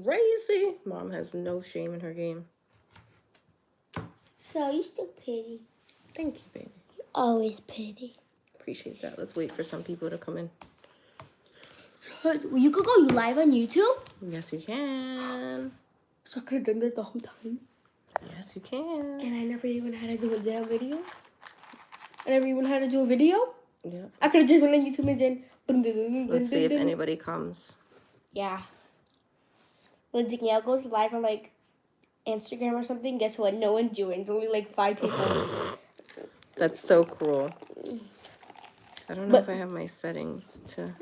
crazy. Mom has no shame in her game. So you still pretty. Thank you, baby. You're always pretty. Appreciate that. Let's wait for some people to come in. You could go live on YouTube? Yes, you can. So I could have done that the whole time. Yes, you can. And I never even had to do a damn video? I never even had to do a video? Yeah. I could have just went on YouTube and then... Let's see if anybody comes. Yeah. When Danielle goes live on, like, Instagram or something, guess what? No one joins. Only, like, 5 people. That's so cruel. I don't know if I have my settings to...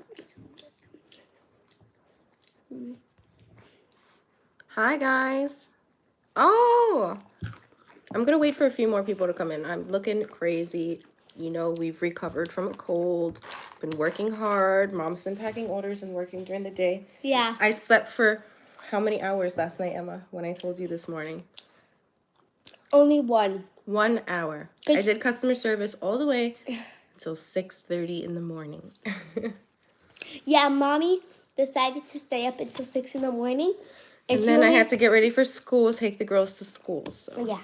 Hi, guys. Oh! I'm going to wait for a few more people to come in. I'm looking crazy. You know, we've recovered from a cold. Been working hard. Mom's been packing orders and working during the day. Yeah. I slept for how many hours last night, Emma, when I told you this morning? Only 1. 1 hour. I did customer service all the way until 6:30 in the morning. Yeah, Mommy decided to stay up until 6 in the morning. And then I had to get ready for school, take the girls to school. So. Yeah.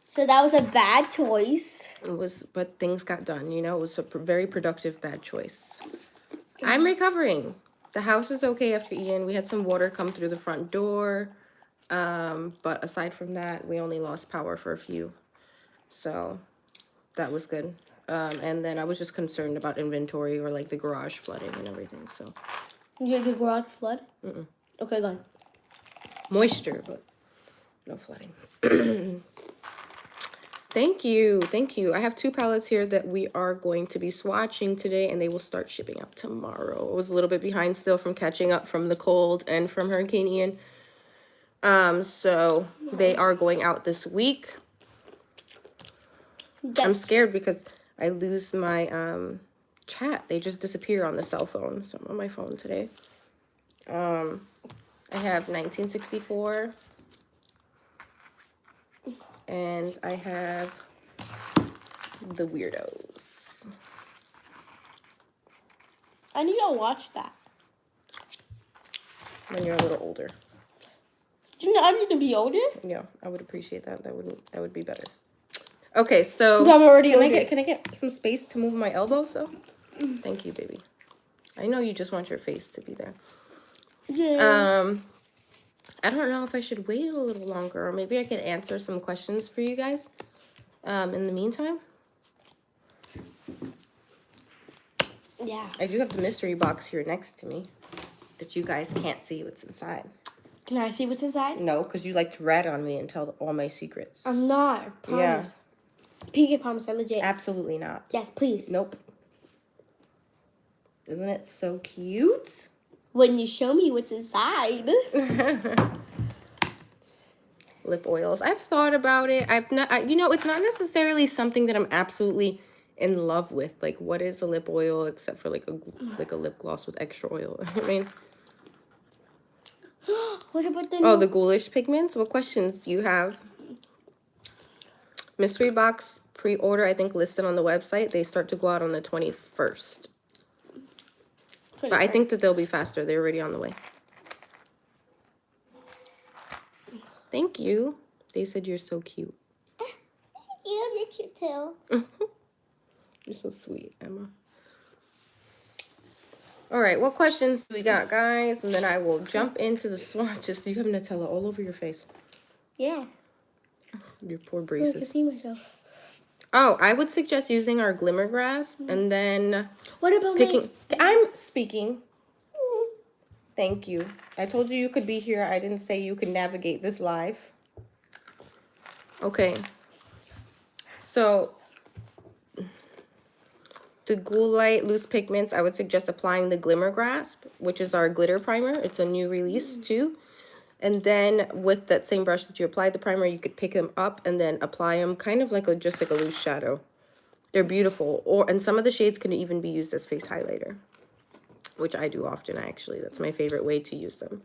So that was a bad choice. It was, but things got done, you know. It was a very productive bad choice. I'm recovering. The house is okay after Ian. We had some water come through the front door. But aside from that, we only lost power for a few. So that was good. And then I was just concerned about inventory or like the garage flooding and everything. So. You the garage flood? Okay, go on. Moisture, but no flooding. Thank you. Thank you. I have 2 pallets here that we are going to be swatching today, and they will start shipping out tomorrow. I was a little bit behind still from catching up from the cold and from Hurricane Ian. So they are going out this week. I'm scared because I lose my chat. They just disappear on the cell phone. So I'm on my phone today. I have 1964. And I have the Weirdos. I need to watch that. When you're a little older. Do you know I need to be older? Yeah, I would appreciate that. That would be better. Okay, so I'm already older. Can I get some space to move my elbows though? Thank you, baby. I know you just want your face to be there. Yeah. I don't know if I should wait a little longer, or maybe I could answer some questions for you guys in the meantime. Yeah. I do have the mystery box here next to me, but you guys can't see what's inside. Can I see what's inside? No, because you like to rat on me and tell all my secrets. I'm not. I promise. Yeah. Pinky promise, I legit. Absolutely not. Yes, please. Nope. Isn't it so cute? When you show me what's inside. Lip oils. I've thought about it. I've not. You know, it's not necessarily something that I'm absolutely in love with. Like, what is a lip oil except for like a lip gloss with extra oil? I mean. What about the? Oh, the ghoulish pigments. What questions do you have? Mystery box pre-order. I think listed on the website. They start to go out on the 21st. But I think that they'll be faster. They're already on the way. Thank you. They said you're so cute. You're cute too. You're so sweet, Emma. All right, what questions do we got, guys? And then I will jump into the swatches. So you have Nutella all over your face. Yeah. Your poor I braces. can see myself. Oh, I would suggest using our Glimmer Grasp and then What about picking. I'm speaking. Thank you. I told you could be here. I didn't say you could navigate this live. Okay. So the Ghoulite loose pigments, I would suggest applying the Glimmer Grasp, which is our glitter primer. It's a new release too. And then with that same brush that you applied the primer, you could pick them up and then apply them kind of like just like a loose shadow. They're beautiful. And some of the shades can even be used as face highlighter, which I do often, actually. That's my favorite way to use them.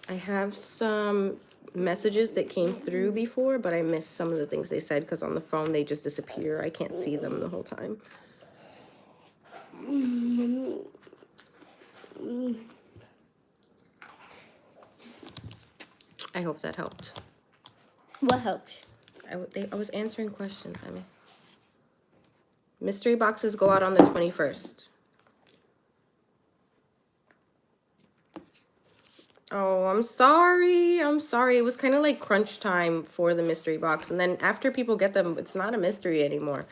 I have some messages that came through before, but I missed some of the things they said because on the phone they just disappear. I can't see them the whole time. I hope that helped. What helps? I was answering questions, I mean. Mystery boxes go out on the 21st. Oh, I'm sorry. I'm sorry. It was kind of like crunch time for the mystery box. And then after people get them, it's not a mystery anymore.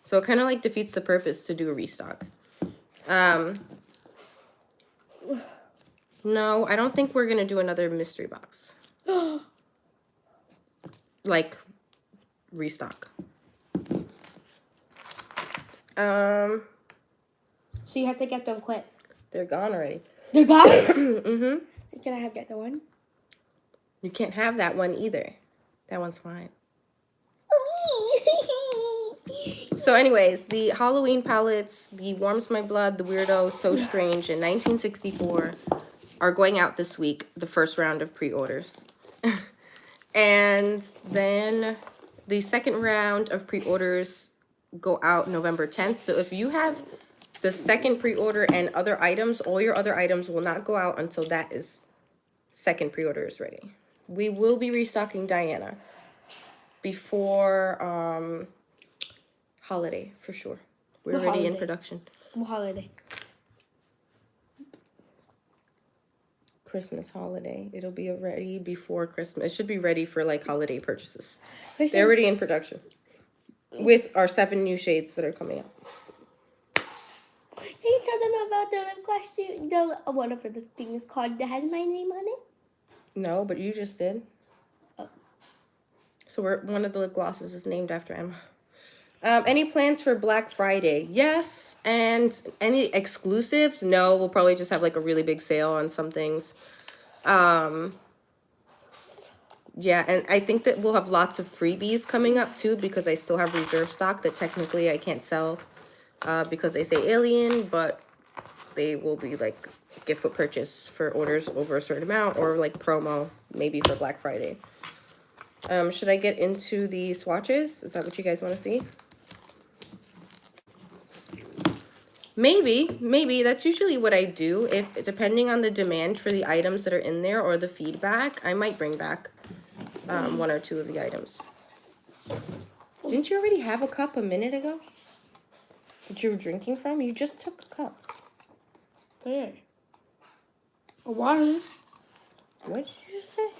So it kind of like defeats the purpose to do a restock. No, I don't think we're going to do another mystery box. Like, restock. So you have to get them quick. They're gone already. They're gone? Mm-hmm. Can I have the other one? You can't have that one either. That one's fine. So anyways, the Halloween palettes, the Warms My Blood, the Weirdos, So Strange, and 1964 are going out this week, the first round of pre-orders. And then the second round of pre-orders go out November 10th. So if you have the second pre-order and other items, all your other items will not go out until that is second pre-order is ready. We will be restocking Diana before holiday for sure. We're What already in holiday? production. What holiday? Christmas holiday. It'll be ready before Christmas. It should be ready for like holiday purchases. Christmas. They're already in production with our 7 new shades that are coming out. Can you tell them about the lip costume? The whatever the thing is called that has my name on it. No, but you just did. Oh. So one of the lip glosses is named after Emma. Any plans for Black Friday? Yes. And any exclusives? No, we'll probably just have like a really big sale on some things. Yeah, and I think that we'll have lots of freebies coming up too, because I still have reserve stock that technically I can't sell because they say alien, but they will be like gift with purchase for orders over a certain amount, or like promo maybe for Black Friday. Should I get into the swatches? Is that what you guys want to see? Maybe that's usually what I do. If depending on the demand for the items that are in there or the feedback, I might bring back 1 or 2 of the items. Didn't you already have a cup a minute ago that you were drinking from? You just took a cup. There. A water. What did you just say?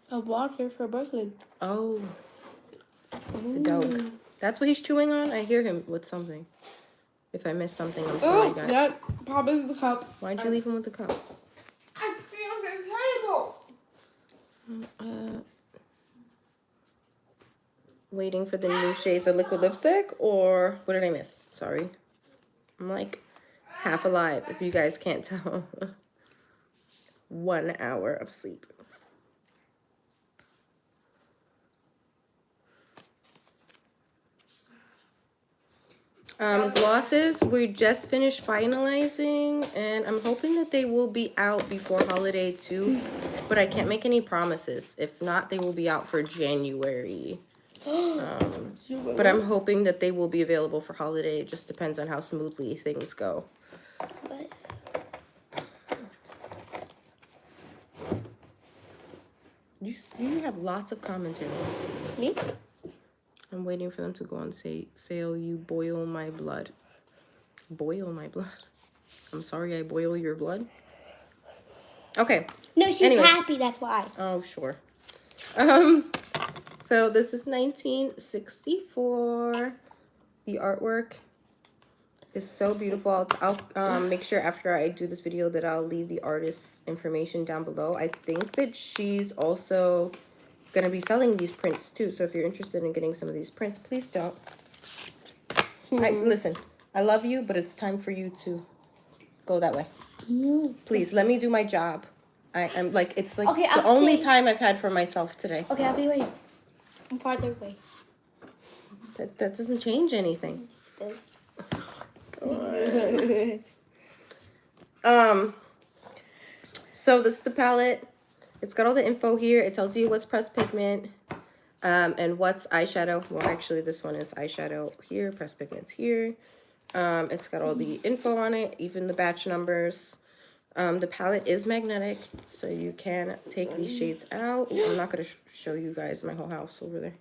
A water for Brooklyn. Oh, the dog. That's what he's chewing on? I hear him with something. If I missed something, I'm sorry, guys. Yep, probably the cup. Why'd you leave him with the cup? I feel the table. Waiting for the new shades of liquid lipstick, or what did I miss? Sorry. I'm like half alive, if you guys can't tell. 1 hour of sleep. Glosses, we just finished finalizing, and I'm hoping that they will be out before holiday too, but I can't make any promises. If not, they will be out for January. But I'm hoping that they will be available for holiday. It just depends on how smoothly things go. What? You have lots of commentary. Me? I'm waiting for them to go on sale. You boil my blood. Boil my blood? I'm sorry I boil your blood? Okay. No, she's Anyways. happy, that's why. Oh, sure. So this is 1964. The artwork is so beautiful. I'll make sure after I do this video that I'll leave the artist's information down below. I think that she's also gonna be selling these prints too. So if you're interested in getting some of these prints, please don't. Listen, I love you, but it's time for you to go that way. No. Please, let me do my job. I'm like, it's like Okay, the only time I've had for myself today. Okay, I'll be waiting. I'm farther away. That doesn't change anything. So this is the palette. It's got all the info here. It tells you what's pressed pigment and what's eyeshadow. Well, actually, this one is eyeshadow here, pressed pigment's here. It's got all the info on it, even the batch numbers. The palette is magnetic, so you can take these shades out. Ooh, I'm not going to show you guys my whole house over there.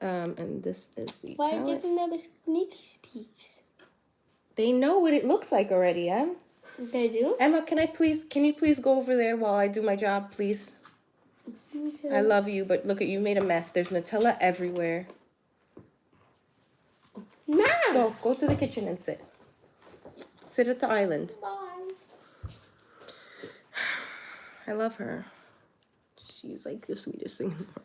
And this is the Why are you palette. giving them a sneak peek? They know what it looks like already, Em. They do? Emma, can you please go over there while I do my job, please? Okay. I love you, but look at you made a mess. There's Nutella everywhere. Mom! Go to the kitchen and sit. Sit at the island. Bye. I love her. She's like the sweetest thing in the world.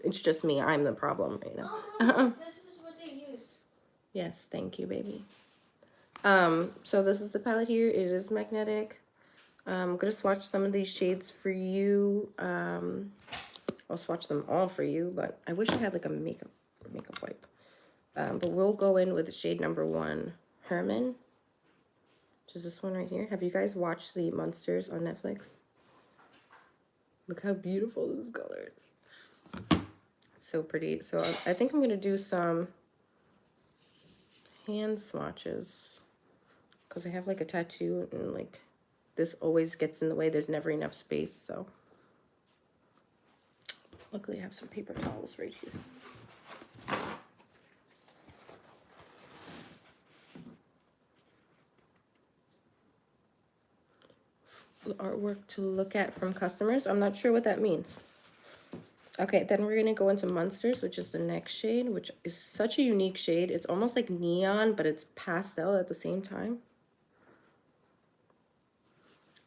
It's just me. I'm the problem right now. This is what they used. Yes, thank you, baby. So this is the palette here. It is magnetic. I'm gonna swatch some of these shades for you. I'll swatch them all for you, but I wish I had like a makeup wipe. But we'll go in with shade number 1, Herman, which is this one right here. Have you guys watched the Monsters on Netflix? Look how beautiful this color is. It's so pretty. So I think I'm gonna do some hand swatches because I have like a tattoo and like this always gets in the way. There's never enough space, so luckily I have some paper towels right here. Artwork to look at from customers. I'm not sure what that means. Okay, then we're gonna go into Monsters, which is the next shade, which is such a unique shade. It's almost like neon, but it's pastel at the same time.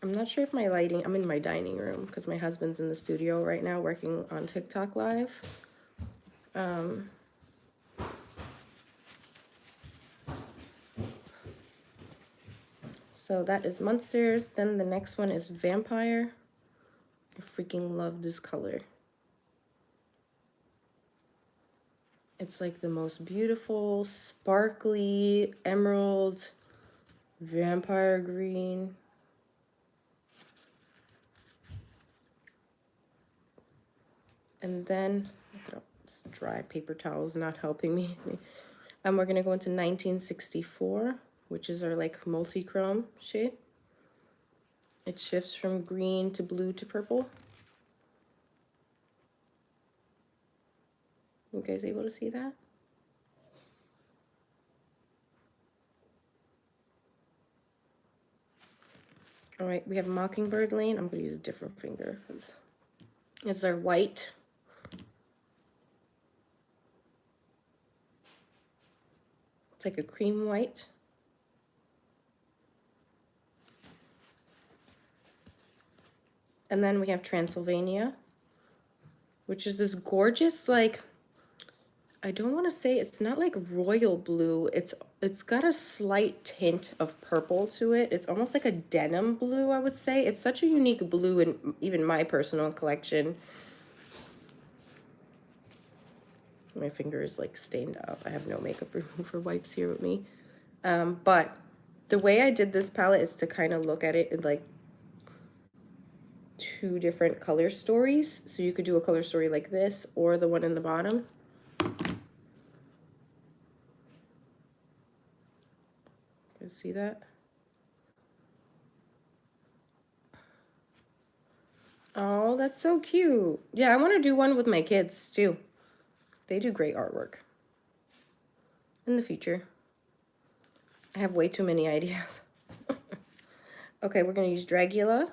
I'm not sure if my lighting, I'm in my dining room because my husband's in the studio right now working on TikTok live. So that is Monsters. Then the next one is Vampire. I freaking love this color. It's like the most beautiful, sparkly, emerald, vampire green. And then, it's dry paper towels not helping me. And we're gonna go into 1964, which is our like multi-chrome shade. It shifts from green to blue to purple. You guys able to see that? All right, we have Mockingbird Lane. I'm gonna use a different finger because it's our white. It's like a cream white. And then we have Transylvania, which is this gorgeous, like, I don't want to say, it's not like royal blue. It's got a slight tint of purple to it. It's almost like a denim blue, I would say. It's such a unique blue in even my personal collection. My finger is like stained up. I have no makeup remover wipes here with me. But the way I did this palette is to kind of look at it in like 2 different color stories. So you could do a color story like this or the one in the bottom. You see that? Oh, that's so cute. Yeah, I want to do one with my kids too. They do great artwork. In the future. I have way too many ideas. Okay, we're going to use Dragula.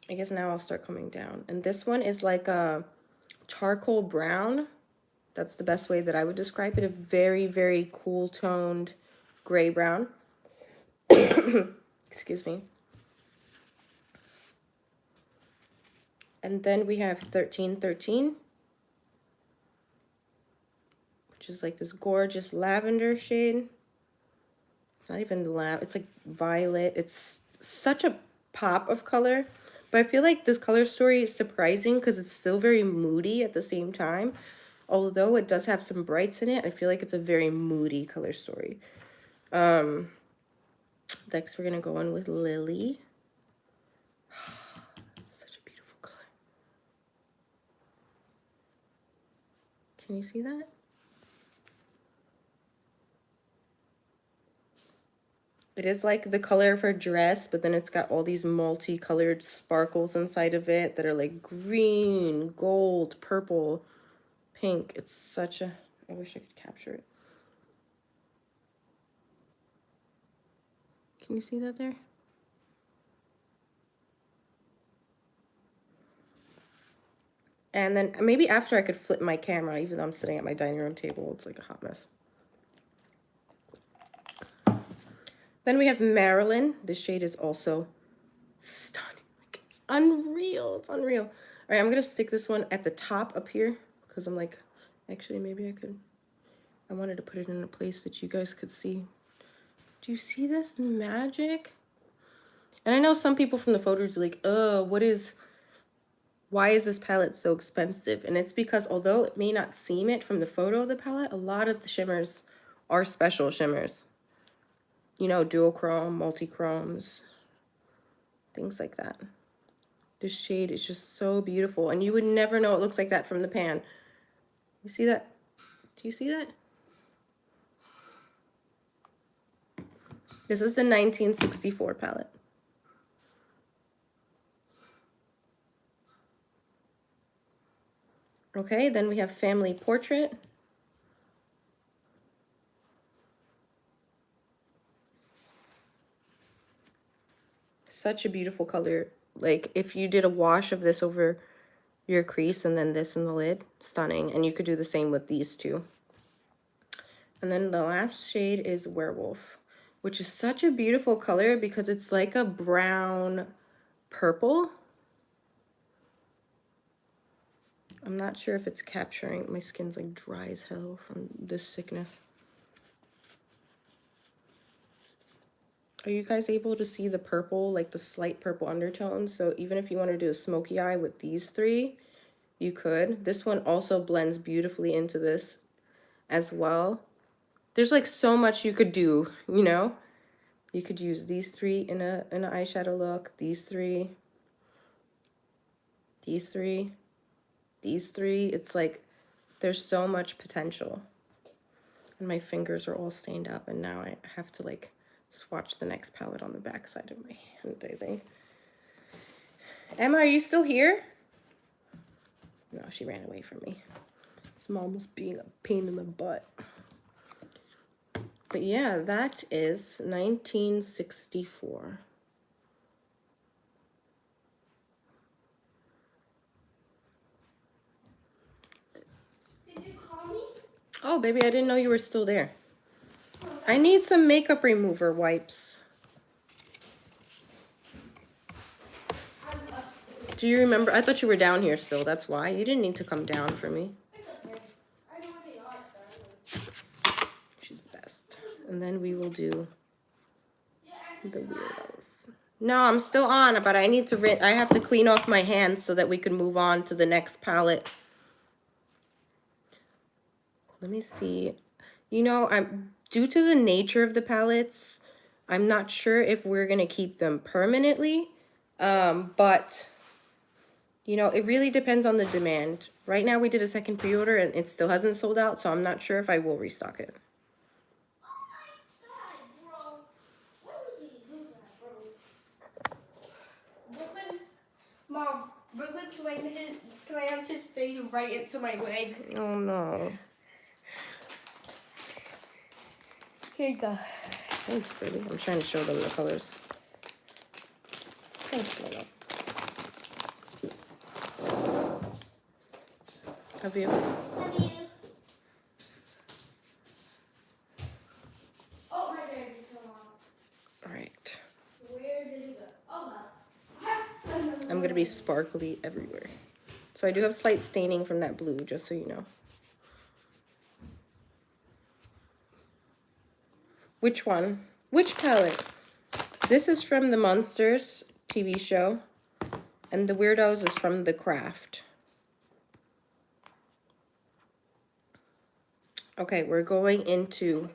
I guess now I'll start coming down. And this one is like a charcoal brown. That's the best way that I would describe it. A very, very cool toned gray brown. Excuse me. And then we have 1313, which is like this gorgeous lavender shade. It's not even it's like violet. It's such a pop of color. But I feel like this color story is surprising because it's still very moody at the same time. Although it does have some brights in it, I feel like it's a very moody color story. Next, we're going to go on with Lily. Such a beautiful color. Can you see that? It is like the color of her dress, but then it's got all these multicolored sparkles inside of it that are like green, gold, purple, pink. It's such a, I wish I could capture it. Can you see that there? And then maybe after I could flip my camera, even though I'm sitting at my dining room table, it's like a hot mess. Then we have Marilyn. This shade is also stunning. Like, it's unreal. It's unreal. All right, I'm going to stick this one at the top up here because I'm like, actually, maybe I could. I wanted to put it in a place that you guys could see. Do you see this magic? And I know some people from the photos are like, why is this palette so expensive? And it's because although it may not seem it from the photo of the palette, a lot of the shimmers are special shimmers. You know, dual chrome, multi-chromes, things like that. This shade is just so beautiful. And you would never know it looks like that from the pan. You see that? Do you see that? This is the 1964 palette. Okay, then we have Family Portrait. Such a beautiful color. Like if you did a wash of this over your crease and then this in the lid, stunning. And you could do the same with these two. And then the last shade is Werewolf, which is such a beautiful color because it's like a brown purple. I'm not sure if it's capturing. My skin's like dry as hell from this sickness. Are you guys able to see the purple, like the slight purple undertones? So even if you want to do a smoky eye with these three, you could. This one also blends beautifully into this as well. There's like so much you could do, you know? You could use these three in an eyeshadow look, these three, these three, these three. It's like there's so much potential. And my fingers are all stained up, and now I have to like swatch the next palette on the back side of my hand, I think. Emma, are you still here? No, she ran away from me. It's almost being a pain in the butt. But yeah, that is 1964. Did you call me? Oh, baby, I didn't know you were still there. I need some makeup remover wipes. I'm upstairs. Do you remember? I thought you were down here still. That's why. You didn't need to come down for me. It's okay. I know where they are, so. She's the best. And then we will do the Weirdos. No, I'm still on, but I need to I have to clean off my hands so that we can move on to the next palette. Let me see. You know, due to the nature of the palettes, I'm not sure if we're gonna keep them permanently. But you know, it really depends on the demand. Right now we did a second pre-order and it still hasn't sold out, so I'm not sure if I will restock it. Mom, Brooklyn slammed his face right into my leg. Oh no. Here you go. Thanks, baby. I'm trying to show them the colors. Thanks, Lola. Have you? Love you. Oh, my bag is come on. All right. Where did it go? Oh, I'm gonna be sparkly everywhere. So I do have slight staining from that blue, just so you know. Which one? Which palette? This is from the Monsters TV show, and the Weirdos is from The Craft. Okay, we're going into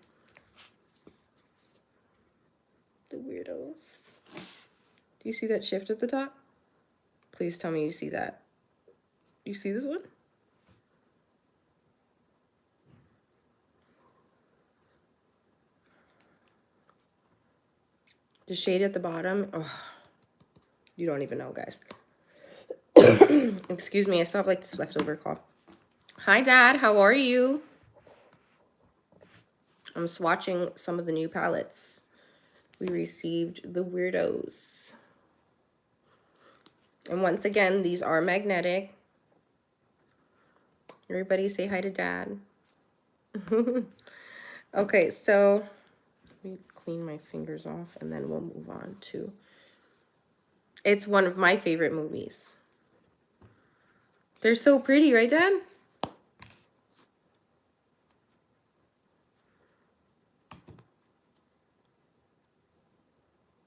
the Weirdos. Do you see that shift at the top? Please tell me you see that. You see this one? The shade at the bottom, oh, you don't even know, guys. Excuse me, I still have like this leftover call. Hi, Dad. How are you? I'm swatching some of the new palettes. We received the Weirdos. And once again, these are magnetic. Everybody say hi to Dad. Okay, so let me clean my fingers off and then we'll move on to... It's one of my favorite movies. They're so pretty, right, Dad?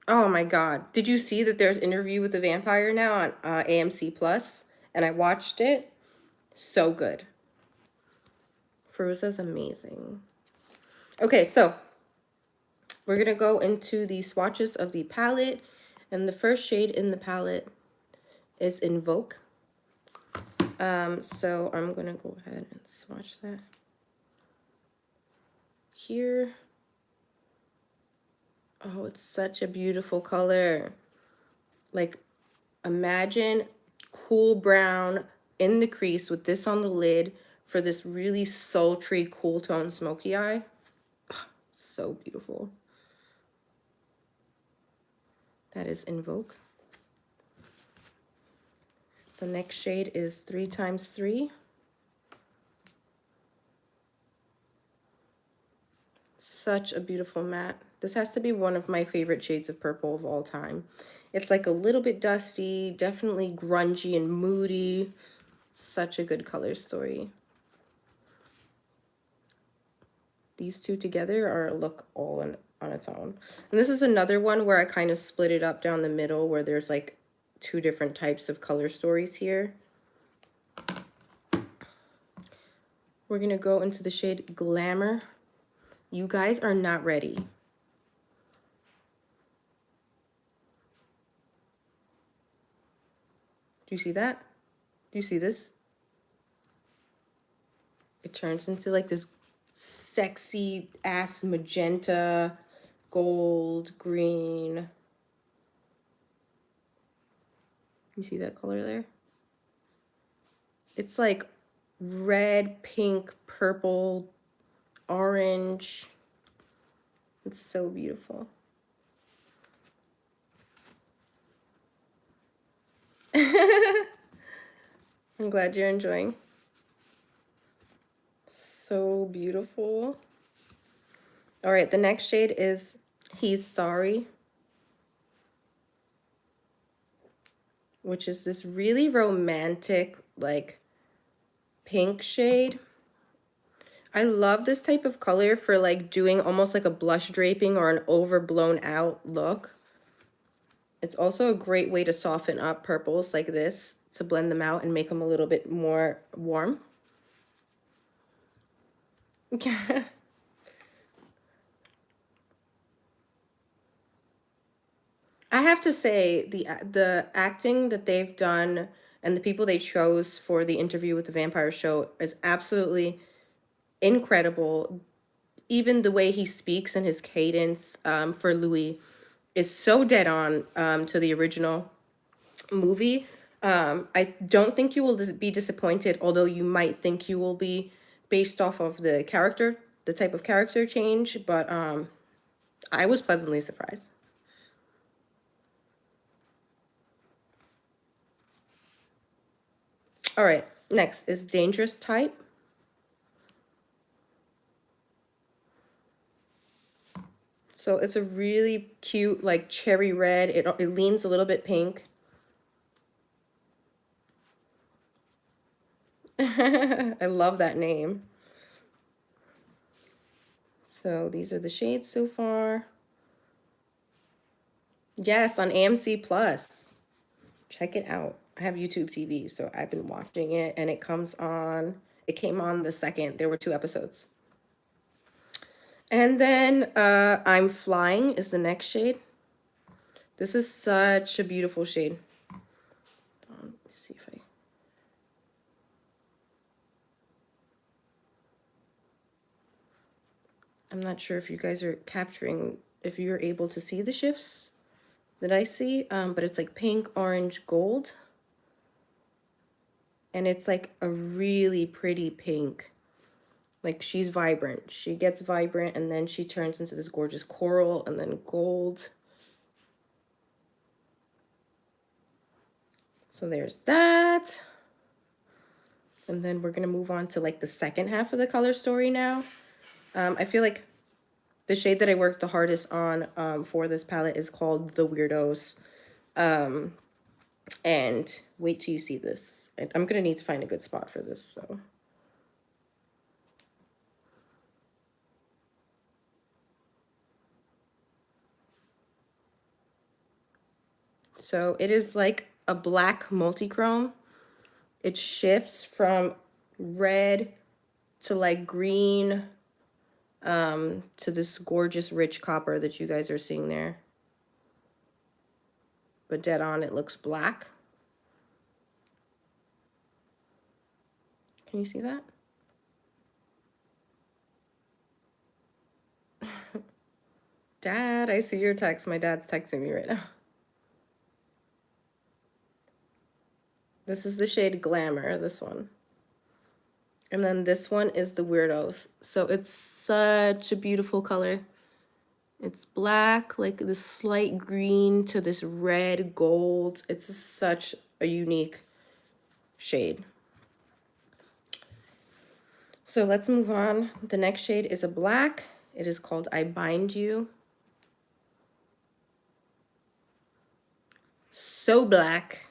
Oh my God. Did you see that there's Interview with the Vampire now on AMC Plus? And I watched it. So good. Fruza's amazing. Okay, so we're going to go into the swatches of the palette. And the first shade in the palette is Invoke. So I'm going to go ahead and swatch that here. Oh, it's such a beautiful color. Like, imagine cool brown in the crease with this on the lid for this really sultry, cool tone smoky eye. Oh, so beautiful. That is Invoke. The next shade is 3x3. Such a beautiful matte. This has to be one of my favorite shades of purple of all time. It's like a little bit dusty, definitely grungy and moody. Such a good color story. These two together are a look all on its own. And this is another one where I kind of split it up down the middle where there's like two different types of color stories here. We're going to go into the shade Glamour. You guys are not ready. Do you see that? Do you see this? It turns into like this sexy ass magenta, gold, green. You see that color there? It's like red, pink, purple, orange. It's so beautiful. I'm glad you're enjoying. So beautiful. All right, the next shade is He's Sorry, which is this really romantic, like, pink shade. I love this type of color for like doing almost like a blush draping or an overblown out look. It's also a great way to soften up purples like this to blend them out and make them a little bit more warm. I have to say the acting that they've done and the people they chose for the Interview with the Vampire show is absolutely incredible. Even the way he speaks and his cadence for Louis is so dead on to the original movie. I don't think you will be disappointed, although you might think you will be based off of the character, the type of character change, but I was pleasantly surprised. All right, next is Dangerous Type. So it's a really cute, like cherry red. It leans a little bit pink. I love that name. So these are the shades so far. Yes, on AMC Plus. Check it out. I have YouTube TV, so I've been watching it, and it came on the second. There were 2 episodes. And then I'm Flying is the next shade. This is such a beautiful shade. Let me see if I'm not sure if you guys are capturing, if you're able to see the shifts that I see, but it's like pink, orange, gold. And it's like a really pretty pink. Like she's vibrant. She gets vibrant and then she turns into this gorgeous coral and then gold. So there's that. And then we're gonna move on to like the second half of the color story now. I feel like the shade that I worked the hardest on for this palette is called the Weirdos. And wait till you see this. I'm gonna need to find a good spot for this, so. So it is like a black multichrome. It shifts from red to like green to this gorgeous rich copper that you guys are seeing there. But dead on, it looks black. Can you see that? Dad, I see your text. My dad's texting me right now. This is the shade Glamour, this one. And then this one is the Weirdos. So it's such a beautiful color. It's black, like this slight green to this red gold. It's such a unique shade. So let's move on. The next shade is a black. It is called I Bind You. So black,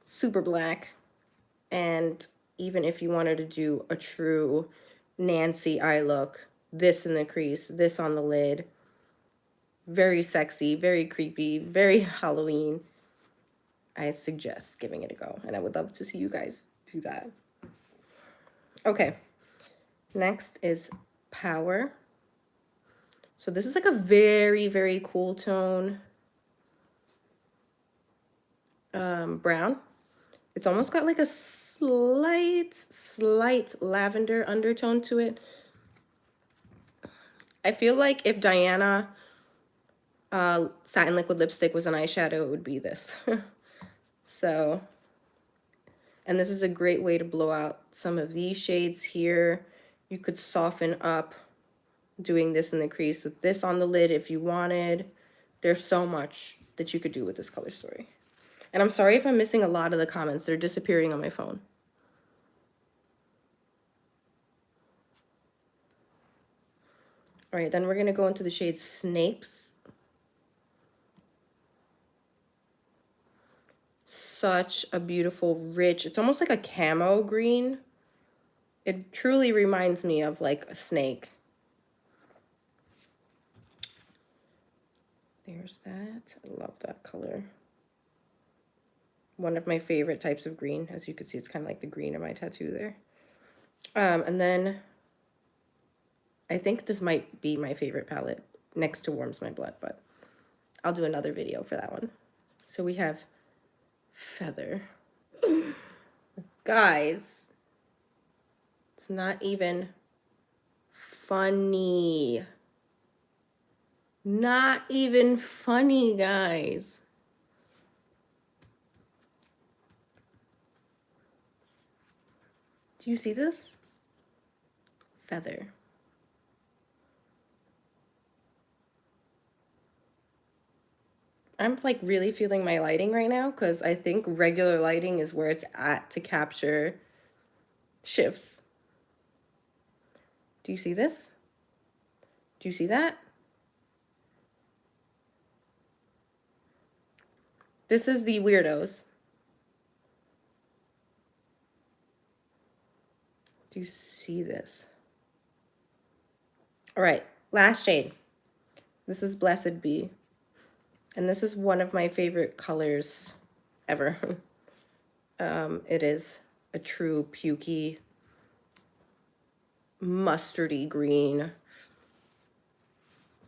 super black. And even if you wanted to do a true Nancy eye look, this in the crease, this on the lid, very sexy, very creepy, very Halloween, I suggest giving it a go. And I would love to see you guys do that. Okay, next is Power. So this is like a very, very cool tone brown. It's almost got like a slight lavender undertone to it. I feel like if Diana Satin Liquid Lipstick was an eyeshadow, it would be this. So, and this is a great way to blow out some of these shades here. You could soften up doing this in the crease with this on the lid if you wanted. There's so much that you could do with this color story. And I'm sorry if I'm missing a lot of the comments. They're disappearing on my phone. All right, then we're gonna go into the shade Snapes. Such a beautiful, rich, it's almost like a camo green. It truly reminds me of like a snake. There's that. I love that color. One of my favorite types of green. As you can see, it's kind of like the green of my tattoo there. And then I think this might be my favorite palette next to Warms My Blood, but I'll do another video for that one. So we have Feather. Guys, it's not even funny. Not even funny, guys. Do you see this? Feather. I'm like really feeling my lighting right now because I think regular lighting is where it's at to capture shifts. Do you see this? Do you see that? This is the Weirdos. Do you see this? All right, last shade. This is Blessed Be. And this is one of my favorite colors ever. It is a true pukey, mustardy green.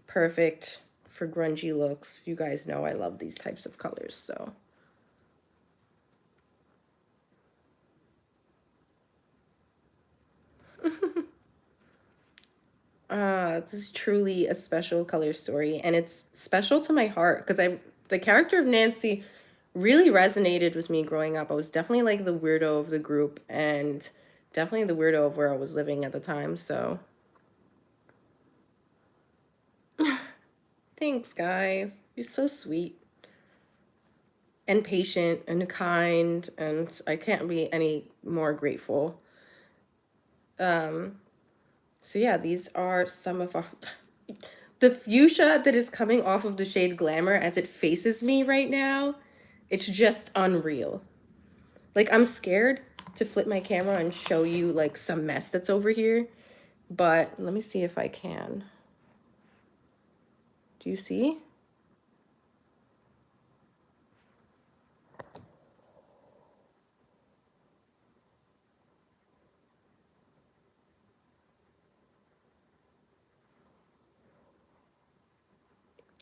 Perfect for grungy looks. You guys know I love these types of colors, so. This is truly a special color story, and it's special to my heart because I the character of Nancy really resonated with me growing up. I was definitely like the weirdo of the group and definitely the weirdo of where I was living at the time. So thanks, guys. You're so sweet and patient and kind, and I can't be any more grateful. So yeah, these are some of our the fuchsia that is coming off of the shade Glamour as it faces me right now. It's just unreal. Like, I'm scared to flip my camera and show you like some mess that's over here, but let me see if I can. Do you see?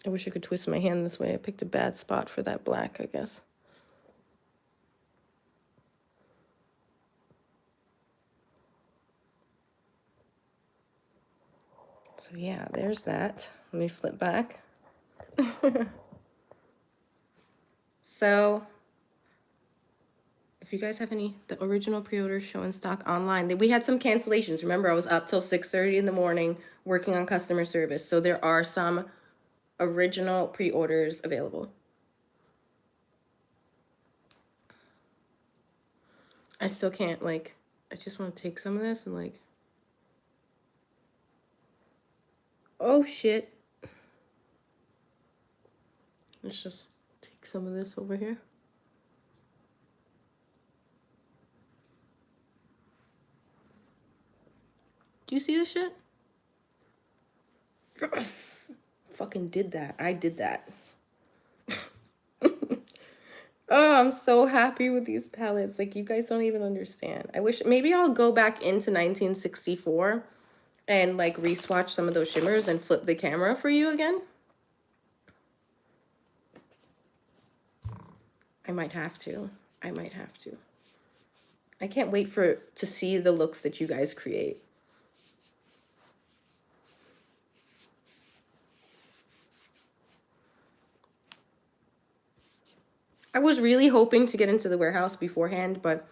I wish I could twist my hand this way. I picked a bad spot for that black, I guess. So yeah, there's that. Let me flip back. So if you guys have any, the original pre-orders show in stock online. We had some cancellations. Remember, I was up till 6:30 in the morning working on customer service. So there are some original pre-orders available. I still can't, like, I just want to take some of this and like, oh shit. Let's just take some of this over here. Do you see this shit? Yes! Fucking did that. I did that. Oh, I'm so happy with these palettes. Like, you guys don't even understand. I wish, maybe I'll go back into 1964 and like re-swatch some of those shimmers and flip the camera for you again. I might have to. I might have to. I can't wait to see the looks that you guys create. I was really hoping to get into the warehouse beforehand, but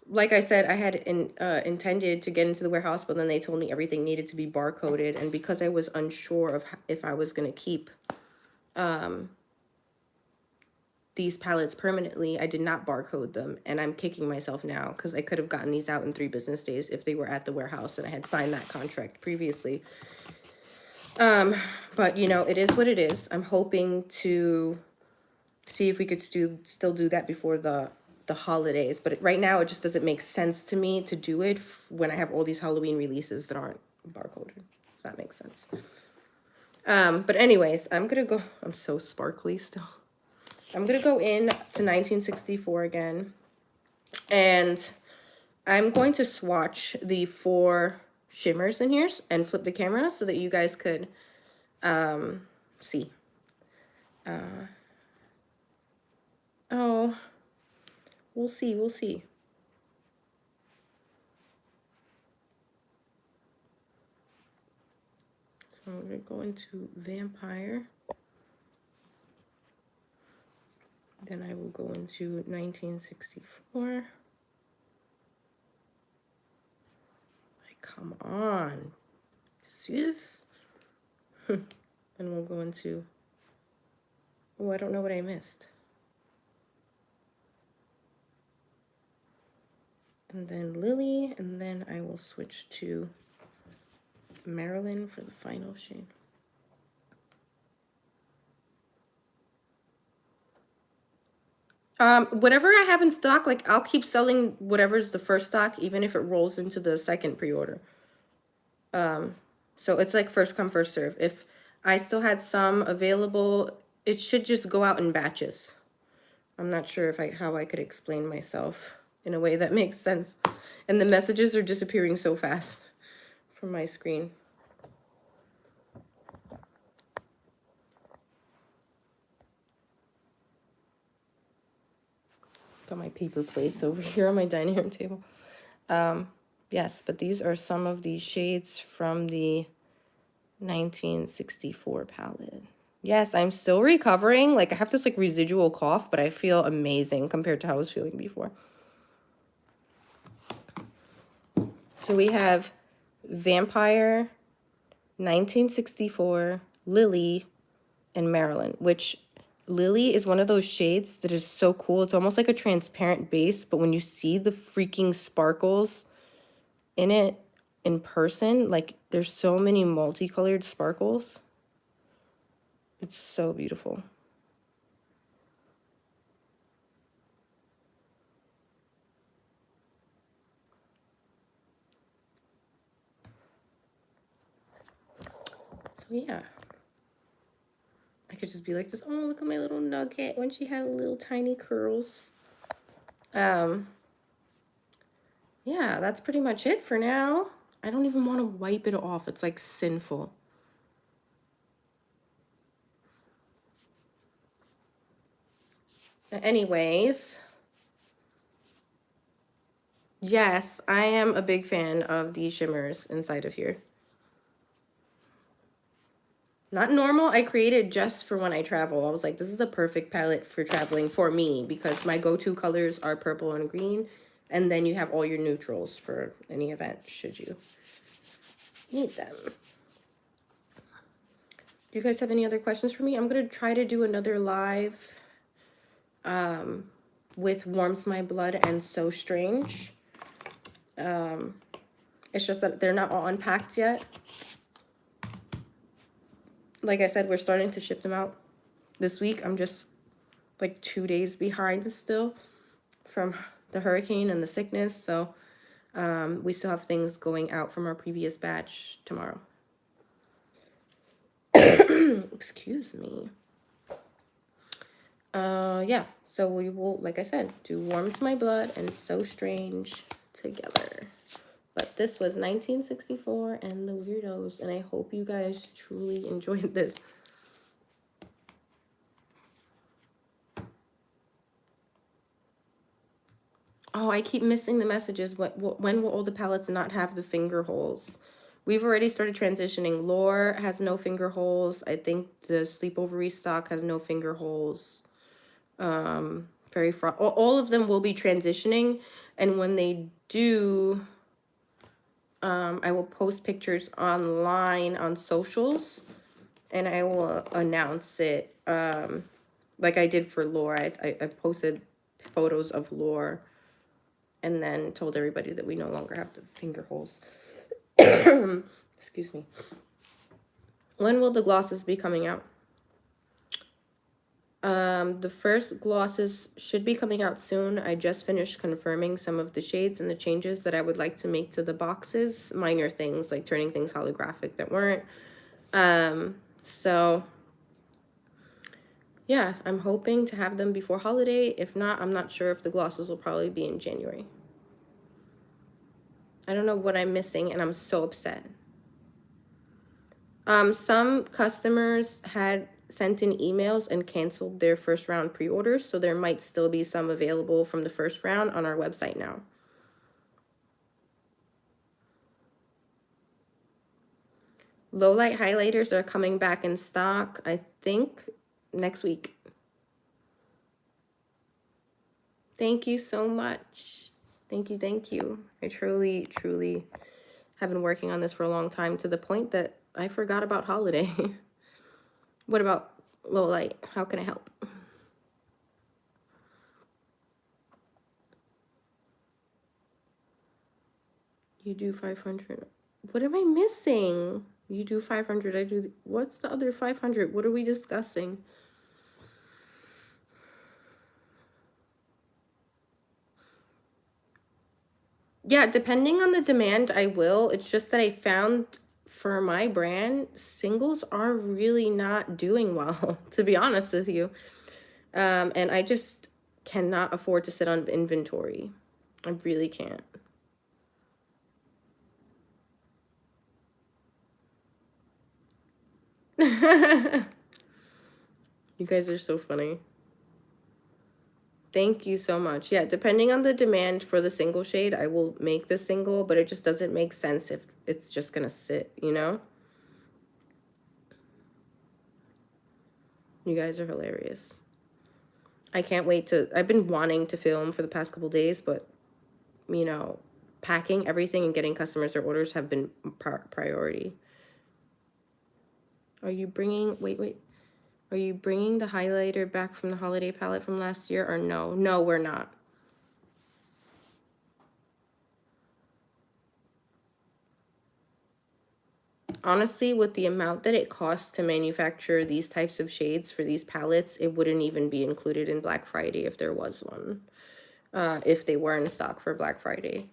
like I said, I had intended to get into the warehouse, but then they told me everything needed to be barcoded, and because I was unsure of if I was going to keep these palettes permanently, I did not barcode them, and I'm kicking myself now because I could have gotten these out in 3 business days if they were at the warehouse and I had signed that contract previously. But you know, it is what it is. I'm hoping to see if we could still do that before the holidays, but right now it just doesn't make sense to me to do it when I have all these Halloween releases that aren't barcoded, if that makes sense. But anyways, I'm so sparkly still. I'm gonna go in to 1964 again, and I'm going to swatch the 4 shimmers in here and flip the camera so that you guys could see. Oh, we'll see, we'll see. So I'm gonna go into Vampire. Then I will go into 1964. Like, come on. See this? And we'll go into, oh, I don't know what I missed. And then Lily, and then I will switch to Marilyn for the final shade. Whatever I have in stock, like, I'll keep selling whatever's the first stock, even if it rolls into the second pre-order. So it's like first come, first serve. If I still had some available, it should just go out in batches. I'm not sure how I could explain myself in a way that makes sense. And the messages are disappearing so fast from my screen. Got my paper plates over here on my dining room table. Yes, but these are some of the shades from the 1964 palette. Yes, I'm still recovering. Like, I have this, like, residual cough, but I feel amazing compared to how I was feeling before. So we have Vampire, 1964, Lily, and Marilyn, which Lily is one of those shades that is so cool. It's almost like a transparent base, but when you see the freaking sparkles in it in person, like, there's so many multicolored sparkles. It's so beautiful. So yeah, I could just be like this. Oh, look at my little nugget when she had little tiny curls. Yeah, that's pretty much it for now. I don't even want to wipe it off. It's like sinful. Anyways, yes, I am a big fan of these shimmers inside of here. Not normal, I created just for when I travel. I was like, this is the perfect palette for traveling for me because my go-to colors are purple and green. And then you have all your neutrals for any event, should you need them. Do you guys have any other questions for me? I'm going to try to do another live with Warms My Blood and So Strange. It's just that they're not all unpacked yet. Like I said, we're starting to ship them out this week. I'm just like 2 days behind still from the hurricane and the sickness. So we still have things going out from our previous batch tomorrow. Excuse me. Yeah, so we will, like I said, do Warms My Blood and So Strange together. But this was 1964 and the Weirdos, and I hope you guys truly enjoyed this. Oh, I keep missing the messages. When will all the palettes not have the finger holes? We've already started transitioning. Lore has no finger holes. I think the Sleepover restock has no finger holes. All of them will be transitioning, and when they do, I will post pictures online on socials, and I will announce it like I did for Lore. I posted photos of Lore and then told everybody that we no longer have the finger holes. Excuse me. When will the glosses be coming out? The first glosses should be coming out soon. I just finished confirming some of the shades and the changes that I would like to make to the boxes. Minor things like turning things holographic that weren't. So yeah, I'm hoping to have them before holiday. If not, I'm not sure if the glosses will probably be in January. I don't know what I'm missing, and I'm so upset. Some customers had sent in emails and canceled their first round pre-orders, so there might still be some available from the first round on our website now. Low light highlighters are coming back in stock, I think, next week. Thank you so much. Thank you, thank you. I truly, truly have been working on this for a long time to the point that I forgot about holiday. What about low light? How can I help? You do 500. What am I missing? You do 500. I do. What's the other 500? What are we discussing? Yeah, depending on the demand, I will. It's just that I found for my brand, singles are really not doing well, to be honest with you. And I just cannot afford to sit on inventory. I really can't. You guys are so funny. Thank you so much. Yeah, depending on the demand for the single shade, I will make the single, but it just doesn't make sense if it's just gonna sit, you know? You guys are hilarious. I can't wait to, I've been wanting to film for the past couple days, but, you know, packing everything and getting customers their orders have been priority. Are you bringing, wait. Are you bringing the highlighter back from the holiday palette from last year or no? No, we're not. Honestly, with the amount that it costs to manufacture these types of shades for these palettes, it wouldn't even be included in Black Friday if there was one. If they were in stock for Black Friday.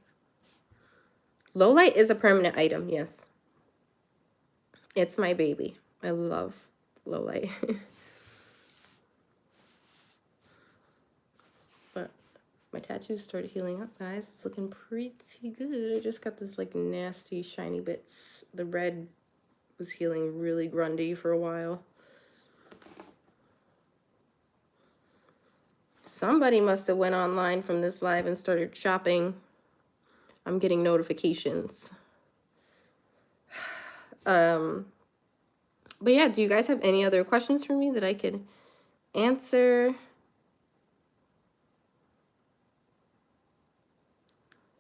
Lowlight is a permanent item, yes. It's my baby. I love Lowlight. But my tattoos started healing up, guys. It's looking pretty good. I just got this like nasty shiny bits. The red was healing really grundy for a while. Somebody must have went online from this live and started shopping. I'm getting notifications. But yeah, do you guys have any other questions for me that I could answer?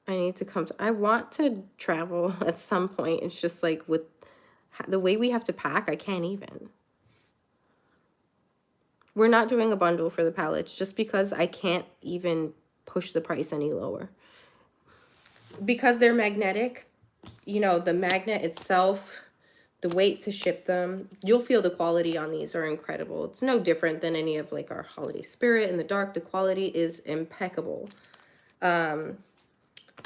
I need to come to, I want to travel at some point. It's just like with the way we have to pack, I can't even. We're not doing a bundle for the palettes just because I can't even push the price any lower. Because they're magnetic, you know, the magnet itself, the weight to ship them, you'll feel the quality on these are incredible. It's no different than any of like our Holiday Spirit in the dark. The quality is impeccable.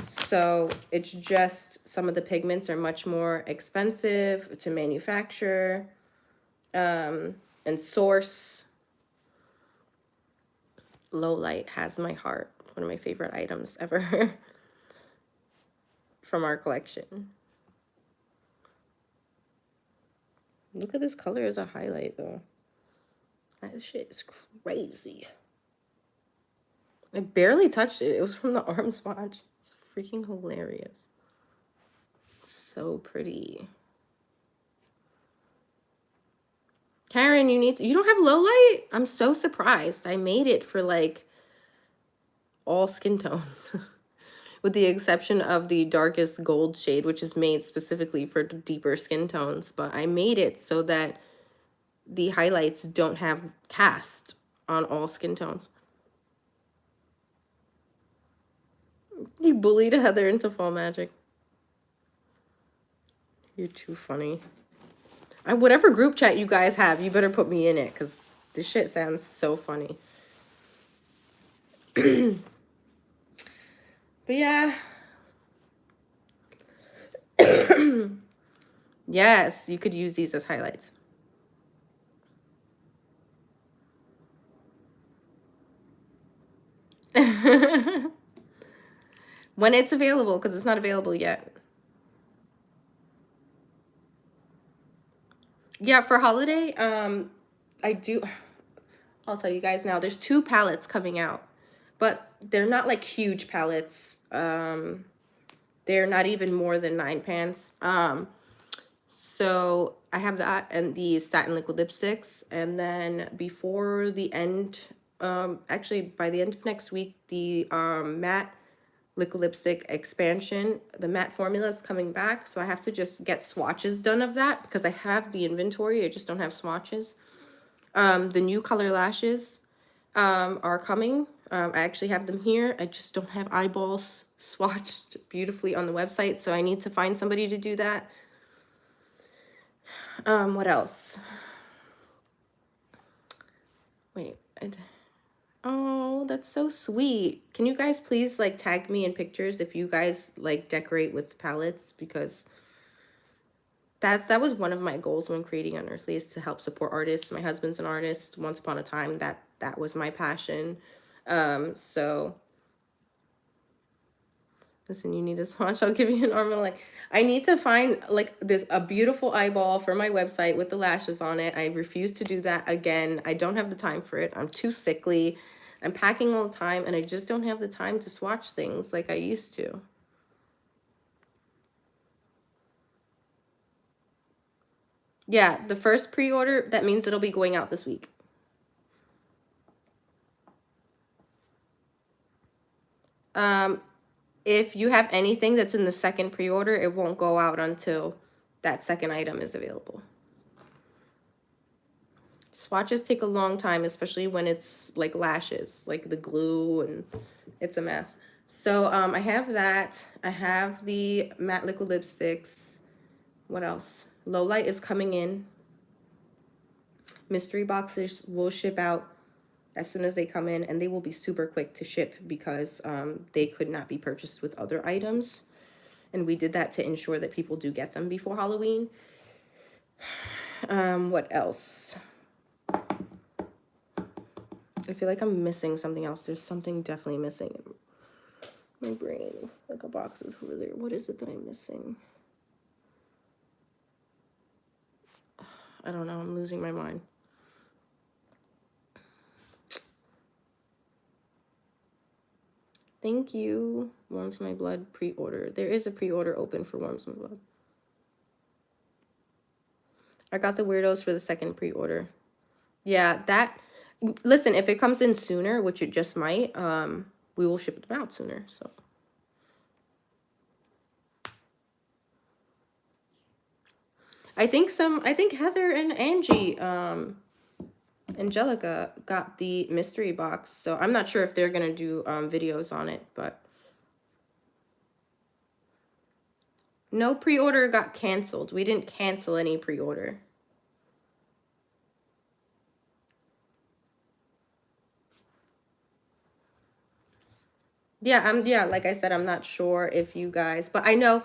So it's just some of the pigments are much more expensive to manufacture and source. Lowlight has my heart. One of my favorite items ever from our collection. Look at this color as a highlight though. That shit is crazy. I barely touched it. It was from the arm swatch. It's freaking hilarious. So pretty. Karen, you don't have low light? I'm so surprised. I made it for like all skin tones. With the exception of the darkest gold shade, which is made specifically for deeper skin tones. But I made it so that the highlights don't have cast on all skin tones. You bullied Heather into fall magic. You're too funny. Whatever group chat you guys have, you better put me in it, because this shit sounds so funny. But yeah. Yes, you could use these as highlights. When it's available, because it's not available yet. Yeah, for holiday, I'll tell you guys now, there's 2 palettes coming out, but they're not like huge palettes. They're not even more than 9 pans. So I have that and the satin liquid lipsticks, and then before the end, actually by the end of next week, the matte liquid lipstick expansion, the matte formula is coming back, so I have to just get swatches done of that because I have the inventory, I just don't have swatches. The new color lashes are coming. I actually have them here. I just don't have eyeballs swatched beautifully on the website, so I need to find somebody to do that. What else? Wait. Oh, that's so sweet. Can you guys please like tag me in pictures if you guys like decorate with palettes, because that was one of my goals when creating Unearthly, is to help support artists. My husband's an artist. Once upon a time, that was my passion. So listen, you need a swatch, I'll give you an arm. Like, I need to find like a beautiful eyeball for my website with the lashes on it. I refuse to do that again. I don't have the time for it. I'm too sickly. I'm packing all the time and I just don't have the time to swatch things like I used to. Yeah, the first pre-order, that means it'll be going out this week. If you have anything that's in the second pre-order, it won't go out until that second item is available. Swatches take a long time, especially when it's like lashes, like the glue, and it's a mess. So I have that. I have the matte liquid lipsticks. What else? Low light is coming in. Mystery boxes will ship out as soon as they come in, and they will be super quick to ship because they could not be purchased with other items. And we did that to ensure that people do get them before Halloween. What else? I feel like I'm missing something else. There's something definitely missing in my brain. Like a box is over there. What is it that I'm missing? I don't know. I'm losing my mind. Thank you. Warms My Blood pre-order. There is a pre-order open for Warms My Blood. I got the Weirdos for the second pre-order. Yeah, that... Listen, if it comes in sooner, which it just might, we will ship them out sooner, so... I think Heather and Angie, Angelica got the mystery box, so I'm not sure if they're gonna do videos on it, but no pre-order got canceled. We didn't cancel any pre-order. Yeah, like I said, I'm not sure if you guys, but I know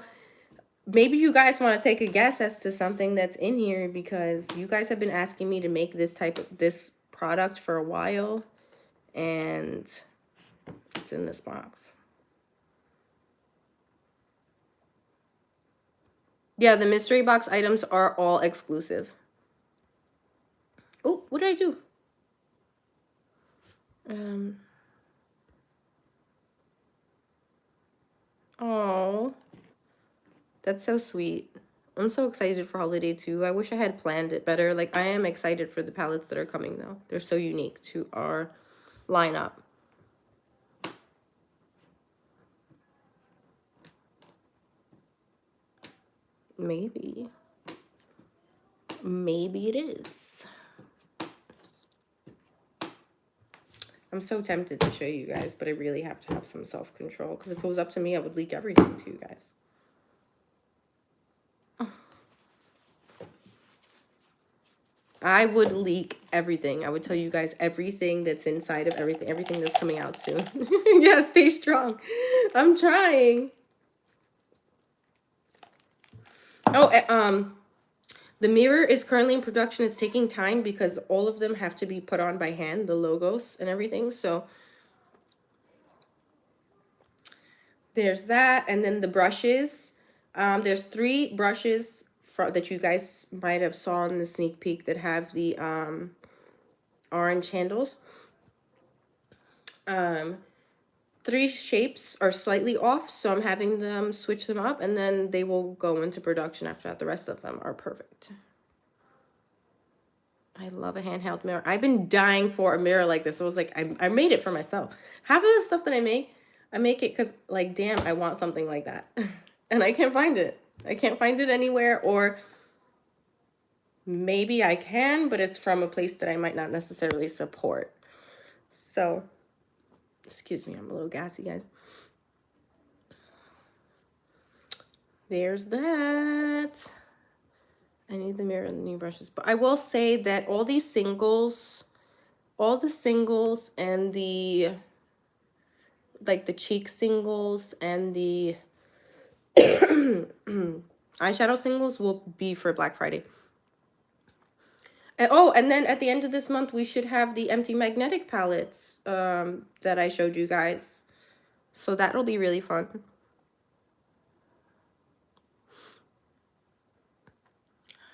maybe you guys want to take a guess as to something that's in here, because you guys have been asking me to make this product for a while, and it's in this box. Yeah, the mystery box items are all exclusive. Oh, what did I do? Oh, that's so sweet. I'm so excited for holiday too. I wish I had planned it better. Like, I am excited for the palettes that are coming though. They're so unique to our lineup. Maybe it is. I'm so tempted to show you guys, but I really have to have some self-control, because if it was up to me, I would leak everything to you guys. I would leak everything. I would tell you guys everything that's inside of everything that's coming out soon. Yeah, stay strong. I'm trying. Oh, the mirror is currently in production. It's taking time because all of them have to be put on by hand, the logos and everything. So there's that. And then the brushes. There's 3 brushes that you guys might have saw in the sneak peek that have the orange handles. 3 shapes are slightly off, so I'm having them switch them up, and then they will go into production after that. The rest of them are perfect. I love a handheld mirror. I've been dying for a mirror like this. It was like, I made it for myself. Half of the stuff that I make it because, like, damn, I want something like that. And I can't find it. I can't find it anywhere, or maybe I can, but it's from a place that I might not necessarily support. So, excuse me, I'm a little gassy, guys. There's that. I need the mirror and the new brushes. But I will say that all the singles and the, like, the cheek singles and the eyeshadow singles will be for Black Friday. And, oh, and then at the end of this month, we should have the empty magnetic palettes that I showed you guys. So that'll be really fun.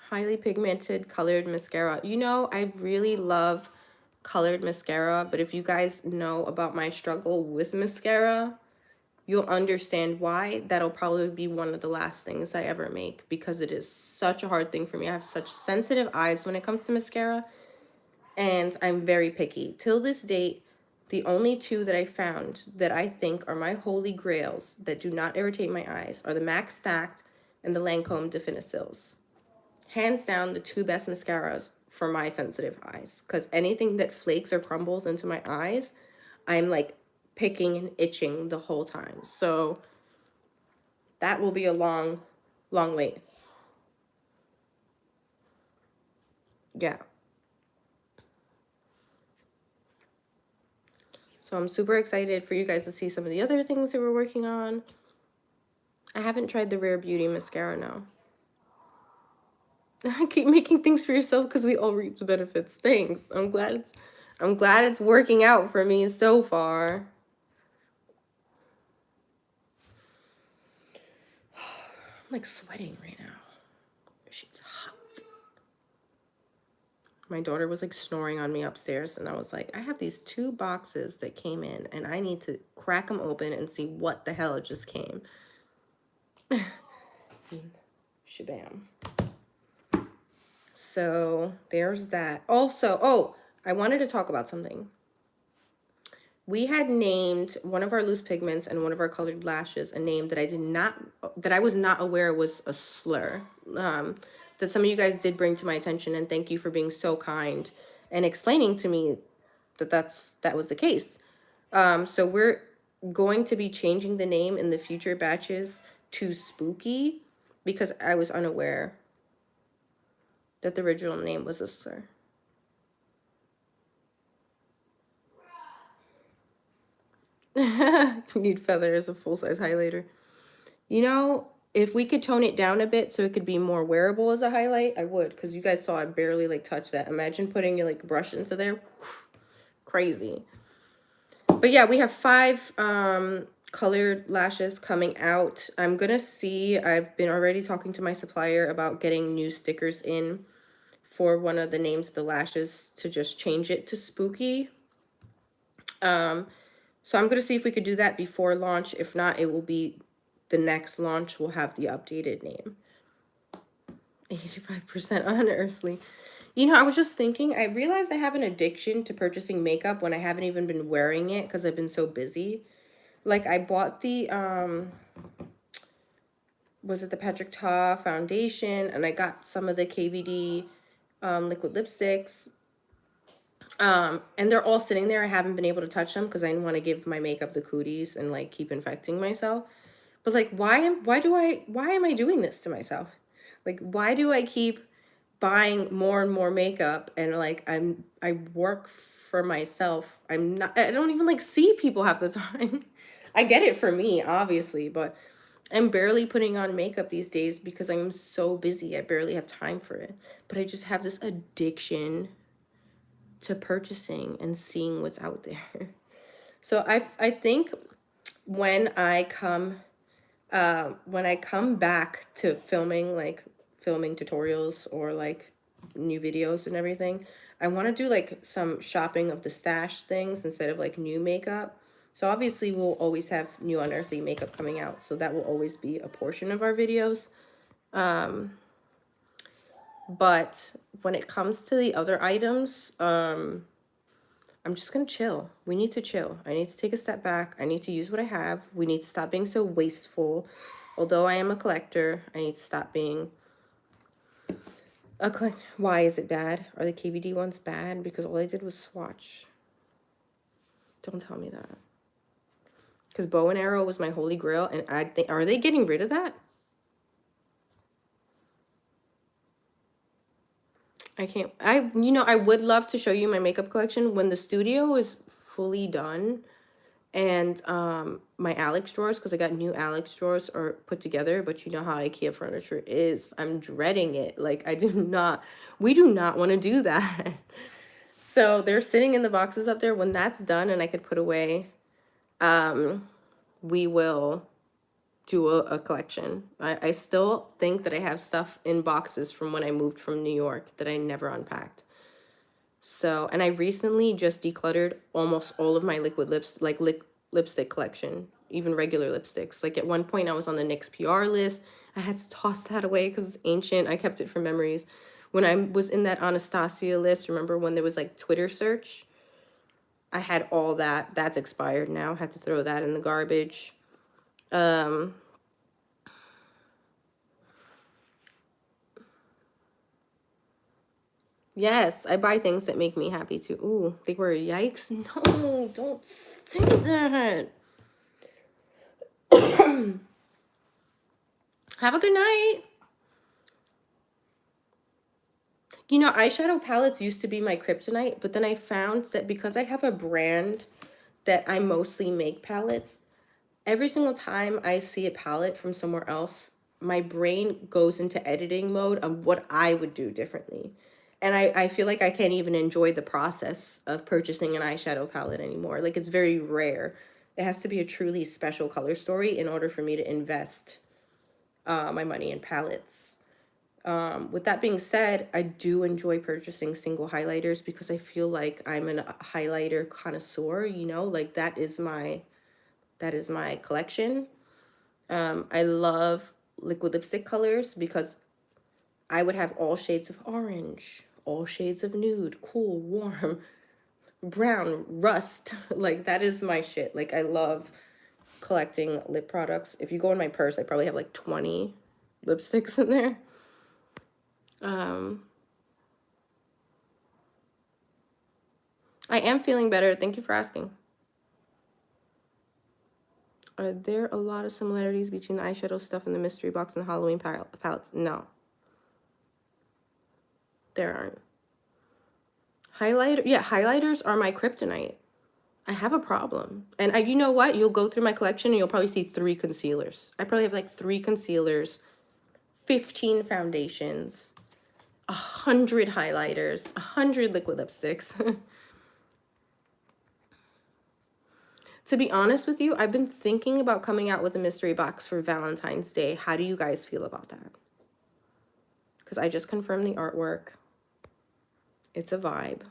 Highly pigmented colored mascara. You know, I really love colored mascara, but if you guys know about my struggle with mascara, you'll understand why. That'll probably be one of the last things I ever make, because it is such a hard thing for me. I have such sensitive eyes when it comes to mascara, and I'm very picky. Till this date, The only two that I found that I think are my holy grails that do not irritate my eyes are the MAC Stacked and the Lancome Definicils. Hands down, the two best mascaras for my sensitive eyes. Because anything that flakes or crumbles into my eyes, I'm like picking and itching the whole time. So that will be a long, long wait. Yeah. So I'm super excited for you guys to see some of the other things that we're working on. I haven't tried the Rare Beauty mascara now. I keep making things for yourself because we all reap the benefits. Thanks. I'm glad it's working out for me so far. I'm like sweating right now. She's hot. My daughter was like snoring on me upstairs, and I was like, I have these 2 boxes that came in, and I need to crack them open and see what the hell just came. Shabam. So there's that. Also, oh, I wanted to talk about something. We had named one of our loose pigments and one of our colored lashes a name that I was not aware was a slur. That some of you guys did bring to my attention, and thank you for being so kind and explaining to me that that was the case. So we're going to be changing the name in the future batches to Spooky because I was unaware that the original name was a slur. Need Feather as a full-size highlighter. You know, if we could tone it down a bit so it could be more wearable as a highlight, I would, because you guys saw I barely like touched that. Imagine putting your like brush into there. Crazy. But yeah, we have 5 colored lashes coming out. I'm gonna see, I've been already talking to my supplier about getting new stickers in for one of the names of the lashes to just change it to Spooky. So I'm gonna see if we could do that before launch. If not, it will be the next launch will have the updated name. 85% unearthly. You know, I was just thinking, I realized I have an addiction to purchasing makeup when I haven't even been wearing it because I've been so busy. Like I bought the was it the Patrick Ta foundation, and I got some of the KVD liquid lipsticks. And they're all sitting there. I haven't been able to touch them because I didn't want to give my makeup the cooties and like keep infecting myself. But like, why am I doing this to myself? Like, why do I keep buying more and more makeup? And like, I work for myself. I don't even like see people half the time. I get it for me, obviously, but I'm barely putting on makeup these days because I'm so busy. I barely have time for it. But I just have this addiction to purchasing and seeing what's out there. So I think when I come back to filming tutorials or like new videos and everything, I want to do like some shopping of the stash things instead of like new makeup. So obviously we'll always have new unearthly makeup coming out, so that will always be a portion of our videos. But when it comes to the other items, I'm just gonna chill. We need to chill. I need to take a step back. I need to use what I have. We need to stop being so wasteful. Although I am a collector, I need to stop being a collector. Why is it bad? Are the KVD ones bad? Because all I did was swatch. Don't tell me that. Because bow and arrow was my holy grail, and I think, are they getting rid of that? I can't, I would love to show you my makeup collection when the studio is fully done and my Alex drawers, because I got new Alex drawers are put together, but you know how IKEA furniture is. I'm dreading it. Like, we do not want to do that. So they're sitting in the boxes up there. When that's done and I could put away, we will do a collection. I still think that I have stuff in boxes from when I moved from New York that I never unpacked. So, and I recently just decluttered almost all of my liquid lipstick collection, even regular lipsticks. Like at one point I was on the NYX PR list. I had to toss that away because it's ancient. I kept it for memories. When I was in that Anastasia list, remember when there was like Twitter search? I had all that. That's expired now. Had to throw that in the garbage. Yes, I buy things that make me happy too. Ooh, they were yikes. No, don't say that. Have a good night. You know, eyeshadow palettes used to be my kryptonite, but then I found that because I have a brand that I mostly make palettes, every single time I see a palette from somewhere else, my brain goes into editing mode on what I would do differently. And I feel like I can't even enjoy the process of purchasing an eyeshadow palette anymore. Like, it's very rare. It has to be a truly special color story in order for me to invest my money in palettes. With that being said, I do enjoy purchasing single highlighters because I feel like I'm a highlighter connoisseur, you know, like that is my collection. I love liquid lipstick colors because I would have all shades of orange, all shades of nude, cool, warm, brown, rust. Like, that is my shit. Like, I love collecting lip products. If you go in my purse, I probably have like 20 lipsticks in there. I am feeling better. Thank you for asking. Are there a lot of similarities between the eyeshadow stuff in the mystery box and the Halloween palettes? No. There aren't. Highlighters are my kryptonite. I have a problem. And you know what? You'll go through my collection and you'll probably see 3 concealers. I probably have like 3 concealers, 15 foundations, 100 highlighters, 100 liquid lipsticks. To be honest with you, I've been thinking about coming out with a mystery box for Valentine's Day. How do you guys feel about that? Because I just confirmed the artwork. It's a vibe.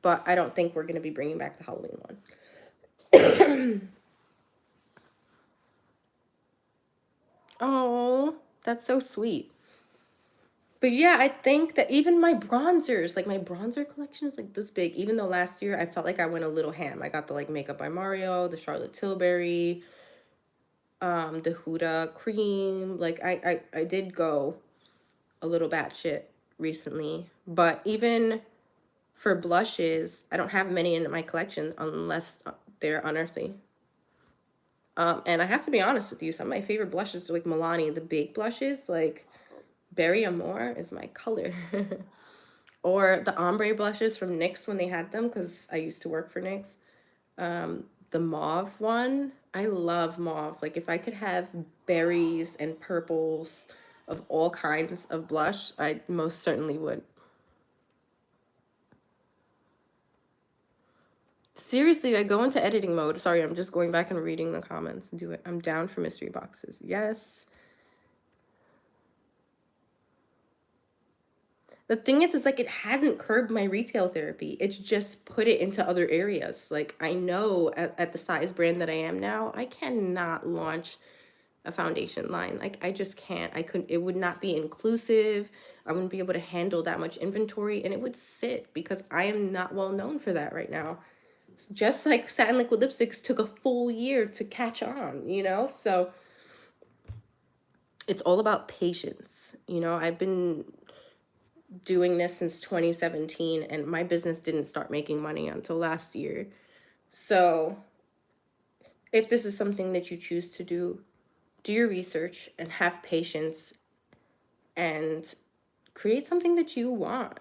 But I don't think we're going to be bringing back the Halloween one. Oh, that's so sweet. But yeah, I think that even my bronzers, like my bronzer collection is like this big. Even though last year I felt like I went a little ham. I got the like Makeup by Mario, the Charlotte Tilbury, the Huda cream. Like I did go a little batshit recently. But even for blushes, I don't have many in my collection unless they're unearthly. And I have to be honest with you, some of my favorite blushes are like Milani, the big blushes, like Berry Amore is my color. Or the ombre blushes from NYX when they had them, because I used to work for NYX. The mauve one, I love mauve. Like, if I could have berries and purples of all kinds of blush, I most certainly would. Seriously, I go into editing mode. Sorry, I'm just going back and reading the comments. Do it. I'm down for mystery boxes. Yes. The thing is, like, it hasn't curbed my retail therapy. It's just put it into other areas. Like, I know at the size brand that I am now, I cannot launch a foundation line. Like, I just can't. I couldn't. It would not be inclusive. I wouldn't be able to handle that much inventory, and it would sit because I am not well known for that right now. Just like satin liquid lipsticks took a full year to catch on, you know? So it's all about patience. You know, I've been doing this since 2017 and my business didn't start making money until last year. So if this is something that you choose to do your research and have patience and create something that you want.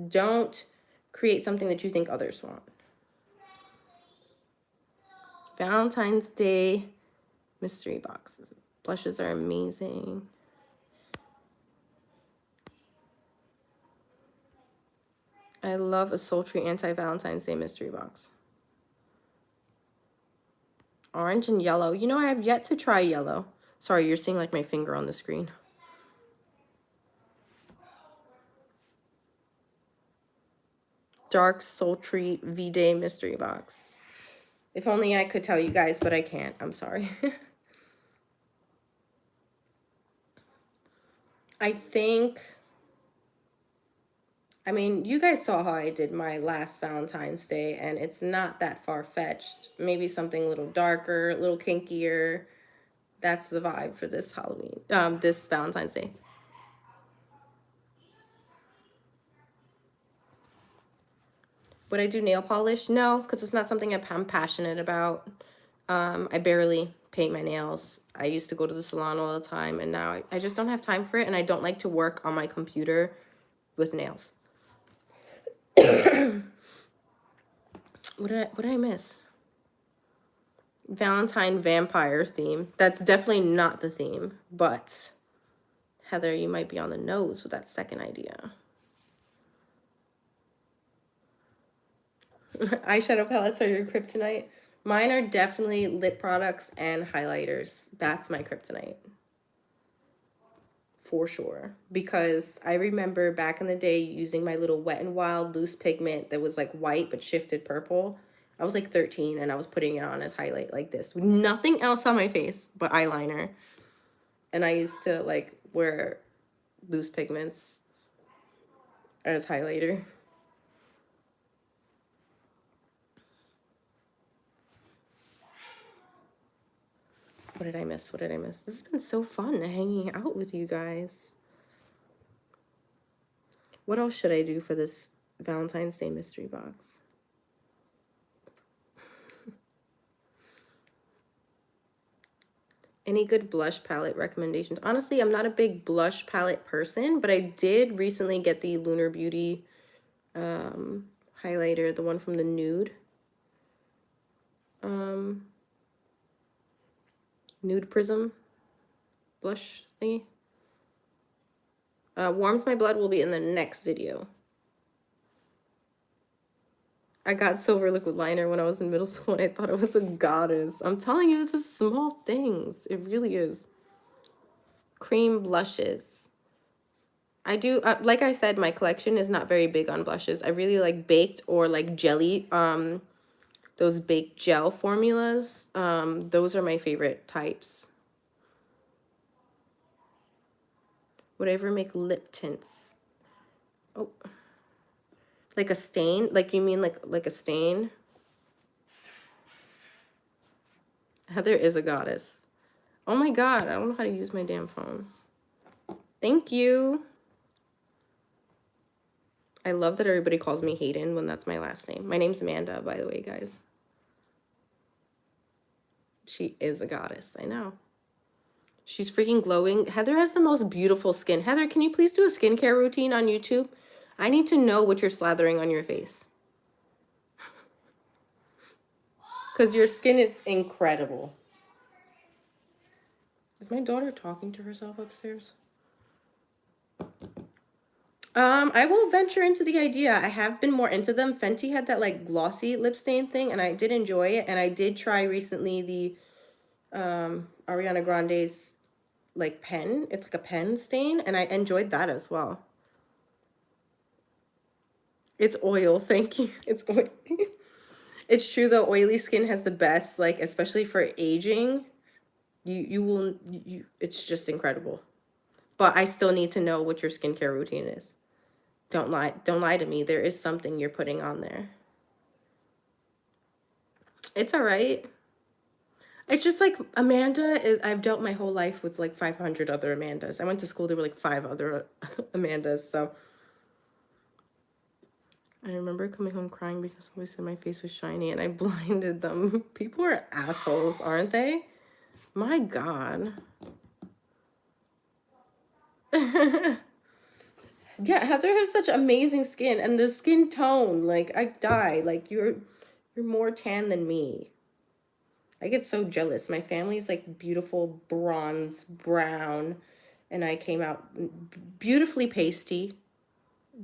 Don't create something that you think others want. Valentine's Day mystery boxes. Blushes are amazing. I love a sultry anti-Valentine's Day mystery box. Orange and yellow. You know, I have yet to try yellow. Sorry, you're seeing like my finger on the screen. Dark sultry V-Day mystery box. If only I could tell you guys, but I can't. I'm sorry. I think I mean, you guys saw how I did my last Valentine's Day, and it's not that far-fetched. Maybe something a little darker, a little kinkier. That's the vibe for this Halloween, this Valentine's Day. Would I do nail polish? No, because it's not something I'm passionate about. I barely paint my nails. I used to go to the salon all the time, and now I just don't have time for it, and I don't like to work on my computer with nails. What did I miss? Valentine vampire theme. That's definitely not the theme, but Heather, you might be on the nose with that second idea. Eyeshadow palettes are your kryptonite. Mine are definitely lip products and highlighters. That's my kryptonite. For sure. Because I remember back in the day using my little Wet n Wild loose pigment that was like white but shifted purple. I was like 13 and I was putting it on as highlight like this. With nothing else on my face but eyeliner. And I used to like wear loose pigments as highlighter. What did I miss? What did I miss? This has been so fun hanging out with you guys. What else should I do for this Valentine's Day mystery box? Any good blush palette recommendations? Honestly, I'm not a big blush palette person, but I did recently get the Lunar Beauty highlighter, the one from the Nude. Nude Prism blush thingy. Warms My Blood will be in the next video. I got silver liquid liner when I was in middle school and I thought it was a goddess. I'm telling you, this is small things. It really is. Cream blushes. I do, like I said, my collection is not very big on blushes. I really like baked or like jelly, those baked gel formulas. Those are my favorite types. Would I ever make lip tints? Oh, like a stain? Like you mean like a stain? Heather is a goddess. Oh my God, I don't know how to use my damn phone. Thank you. I love that everybody calls me Hayden when that's my last name. My name's Amanda, by the way, guys. She is a goddess, I know. She's freaking glowing. Heather has the most beautiful skin. Heather, can you please do a skincare routine on YouTube? I need to know what you're slathering on your face. Because your skin is incredible. Is my daughter talking to herself upstairs? I will venture into the idea. I have been more into them. Fenty had that like glossy lip stain thing and I did enjoy it. And I did try recently the Ariana Grande's like pen. It's like a pen stain and I enjoyed that as well. It's oil, thank you. It's oil. It's true though, oily skin has the best, like especially for aging. It's just incredible. But I still need to know what your skincare routine is. Don't lie to me. There is something you're putting on there. It's all right. It's just like I've dealt my whole life with like 500 other Amandas. I went to school, there were like 5 other Amandas, so. I remember coming home crying because somebody said my face was shiny and I blinded them. People are assholes, aren't they? My God. Yeah, Heather has such amazing skin and the skin tone, like I die. Like you're more tan than me. I get so jealous. My family's like beautiful bronze brown and I came out beautifully pasty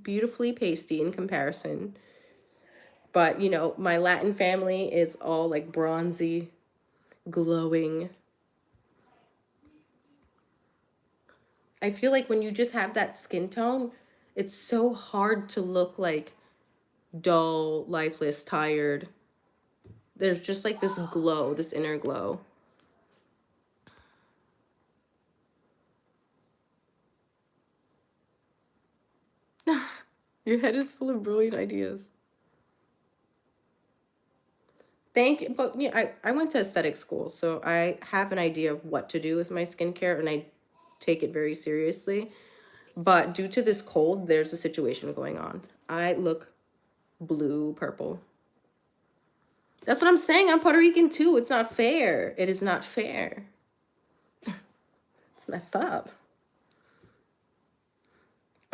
in comparison. But, you know, my Latin family is all like bronzy, glowing. I feel like when you just have that skin tone, it's so hard to look like dull, lifeless, tired. There's just like this glow, this inner glow. Your head is full of brilliant ideas. Thank you. But yeah, I went to aesthetic school, so I have an idea of what to do with my skincare, and I take it very seriously. But due to this cold, there's a situation going on. I look blue, purple. That's what I'm saying. I'm Puerto Rican too. It's not fair. It is not fair. It's messed up.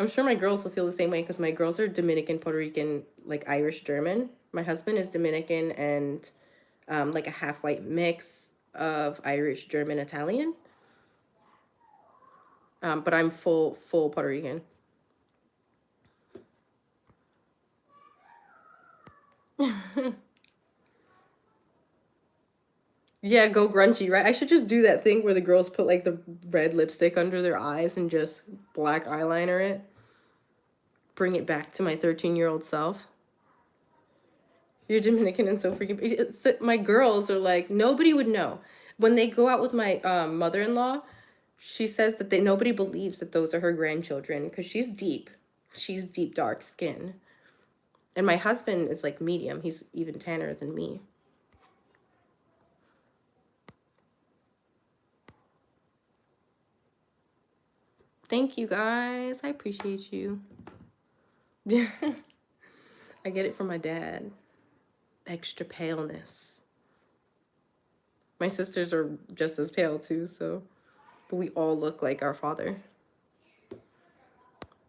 I'm sure my girls will feel the same way because my girls are Dominican, Puerto Rican, like Irish, German. My husband is Dominican and like a half white mix of Irish, German, Italian. But I'm full Puerto Rican. Yeah, go grungy, right? I should just do that thing where the girls put like the red lipstick under their eyes and just black eyeliner it. Bring it back to my 13-year-old self. You're Dominican and so freaking... My girls are like, nobody would know. When they go out with my mother-in-law, she says that nobody believes that those are her grandchildren because she's deep. She's deep, dark skin. And my husband is like medium. He's even tanner than me. Thank you, guys. I appreciate you. I get it from my dad. Extra paleness. My sisters are just as pale too, so... But we all look like our father.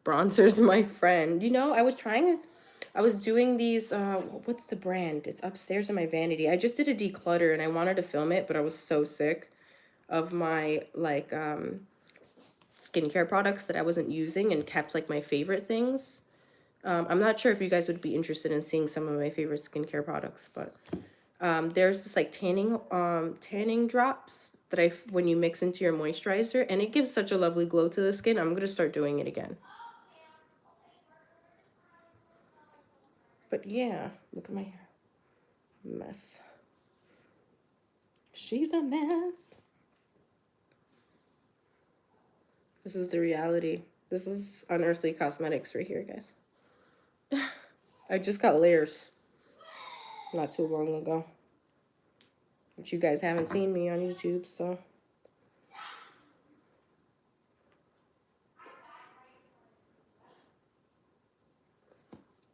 Bronzer's my friend. You know, I was doing these, what's the brand? It's upstairs in my vanity. I just did a declutter and I wanted to film it, but I was so sick of my, like, skincare products that I wasn't using and kept, like, my favorite things. I'm not sure if you guys would be interested in seeing some of my favorite skincare products, but there's this, like, tanning drops that when you mix into your moisturizer, and it gives such a lovely glow to the skin. I'm going to start doing it again. But yeah, look at my hair. Mess. She's a mess. This is the reality. This is unearthly cosmetics right here, guys. I just got layers not too long ago. But you guys haven't seen me on YouTube, so...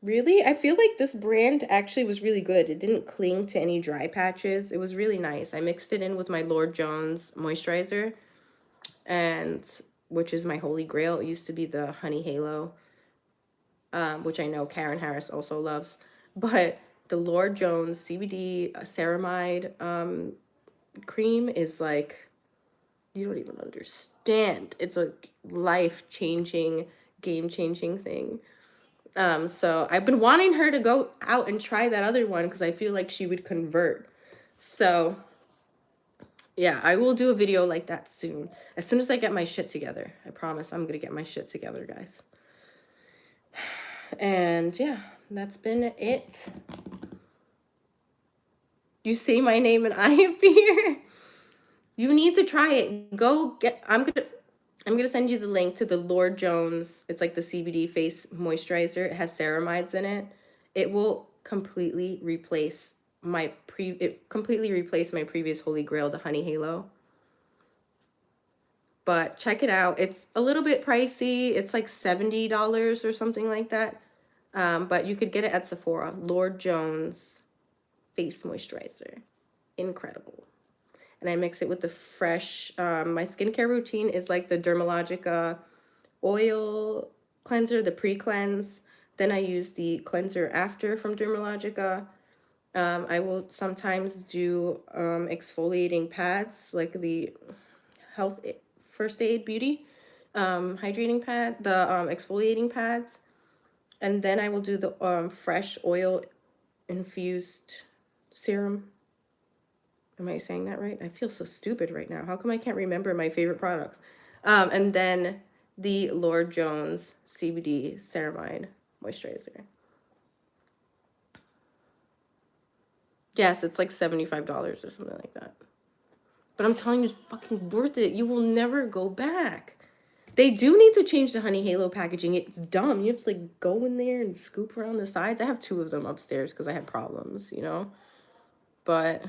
Really? I feel like this brand actually was really good. It didn't cling to any dry patches. It was really nice. I mixed it in with my Lord Jones moisturizer, and which is my holy grail. It used to be the Honey Halo, which I know Karen Harris also loves. But the Lord Jones CBD ceramide cream is like, you don't even understand. It's a life-changing, game-changing thing. So I've been wanting her to go out and try that other one because I feel like she would convert. So yeah, I will do a video like that soon. As soon as I get my shit together. I promise I'm gonna get my shit together, guys. And yeah, that's been it. You say my name and I appear. You need to try it. Go get... I'm gonna send you the link to the Lord Jones. It's like the CBD face moisturizer. It has ceramides in it. It will completely replace my previous holy grail, the Honey Halo. But check it out. It's a little bit pricey. It's like $70 or something like that. But you could get it at Sephora. Lord Jones face moisturizer. Incredible. And I mix it with the fresh, my skincare routine is like the Dermalogica oil cleanser, the pre-cleanse. Then I use the cleanser after from Dermalogica. I will sometimes do exfoliating pads, like the Health First Aid Beauty hydrating pad, the exfoliating pads. And then I will do the fresh oil infused serum. Am I saying that right? I feel so stupid right now. How come I can't remember my favorite products? And then the Lord Jones CBD ceramide moisturizer. Yes, it's like $75 or something like that. But I'm telling you, it's fucking worth it. You will never go back. They do need to change the Honey Halo packaging. It's dumb. You have to like go in there and scoop around the sides. I have 2 of them upstairs because I had problems, you know? But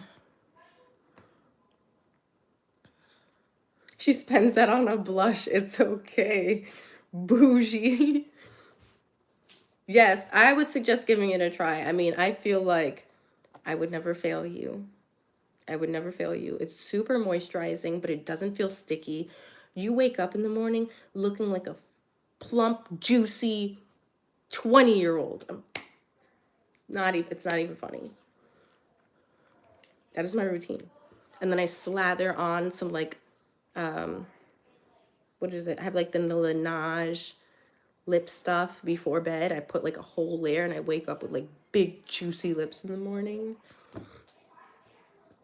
she spends that on a blush. It's okay. Bougie. Yes, I would suggest giving it a try. I mean, I feel like I would never fail you. I would never fail you. It's super moisturizing, but it doesn't feel sticky. You wake up in the morning looking like a plump, juicy 20-year-old. It's not even funny. That is my routine. And then I slather on some like, what is it? I have like the Laneige lip stuff before bed. I put like a whole layer and I wake up with like big juicy lips in the morning.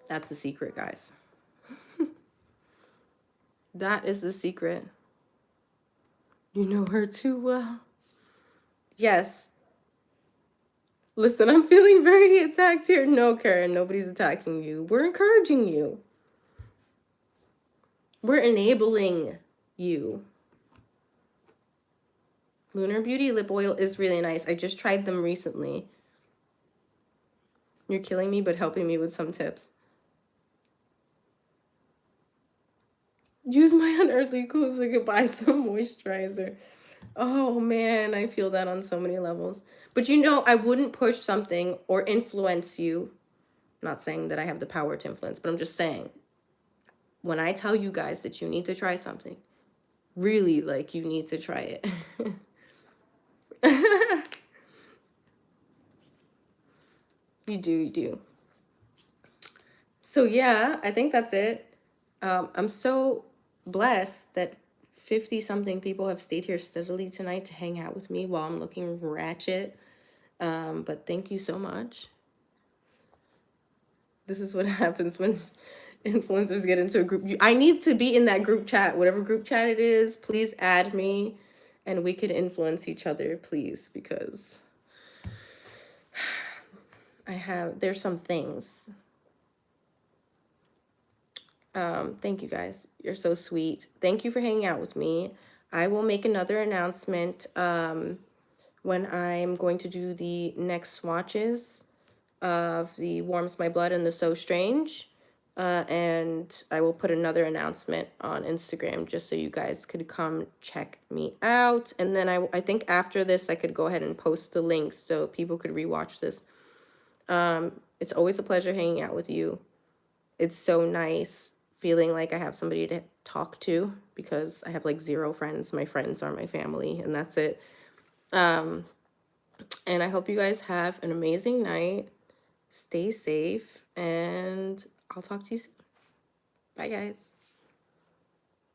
That's the secret, guys. That is the secret. You know her too well. Yes. Listen, I'm feeling very attacked here. No, Karen, nobody's attacking you. We're encouraging you. We're enabling you. Lunar Beauty lip oil is really nice. I just tried them recently. You're killing me, but helping me with some tips. Use my unearthly cool so I could buy some moisturizer. Oh man, I feel that on so many levels. But you know, I wouldn't push something or influence you. I'm not saying that I have the power to influence, but I'm just saying, when I tell you guys that you need to try something, really, like, you need to try it. You do, you do. So yeah, I think that's it. I'm so blessed that 50-something people have stayed here steadily tonight to hang out with me while I'm looking ratchet. But thank you so much. This is what happens when influencers get into a group. I need to be in that group chat, whatever group chat it is. Please add me and we can influence each other, please, because there's some things. Thank you guys. You're so sweet. Thank you for hanging out with me. I will make another announcement when I'm going to do the next swatches of the Warms My Blood and the So Strange. And I will put another announcement on Instagram just so you guys could come check me out. And then I think after this, I could go ahead and post the links so people could rewatch this. It's always a pleasure hanging out with you. It's so nice feeling like I have somebody to talk to because I have like 0 friends. My friends are my family and that's it. And I hope you guys have an amazing night. Stay safe and I'll talk to you soon. Bye, guys.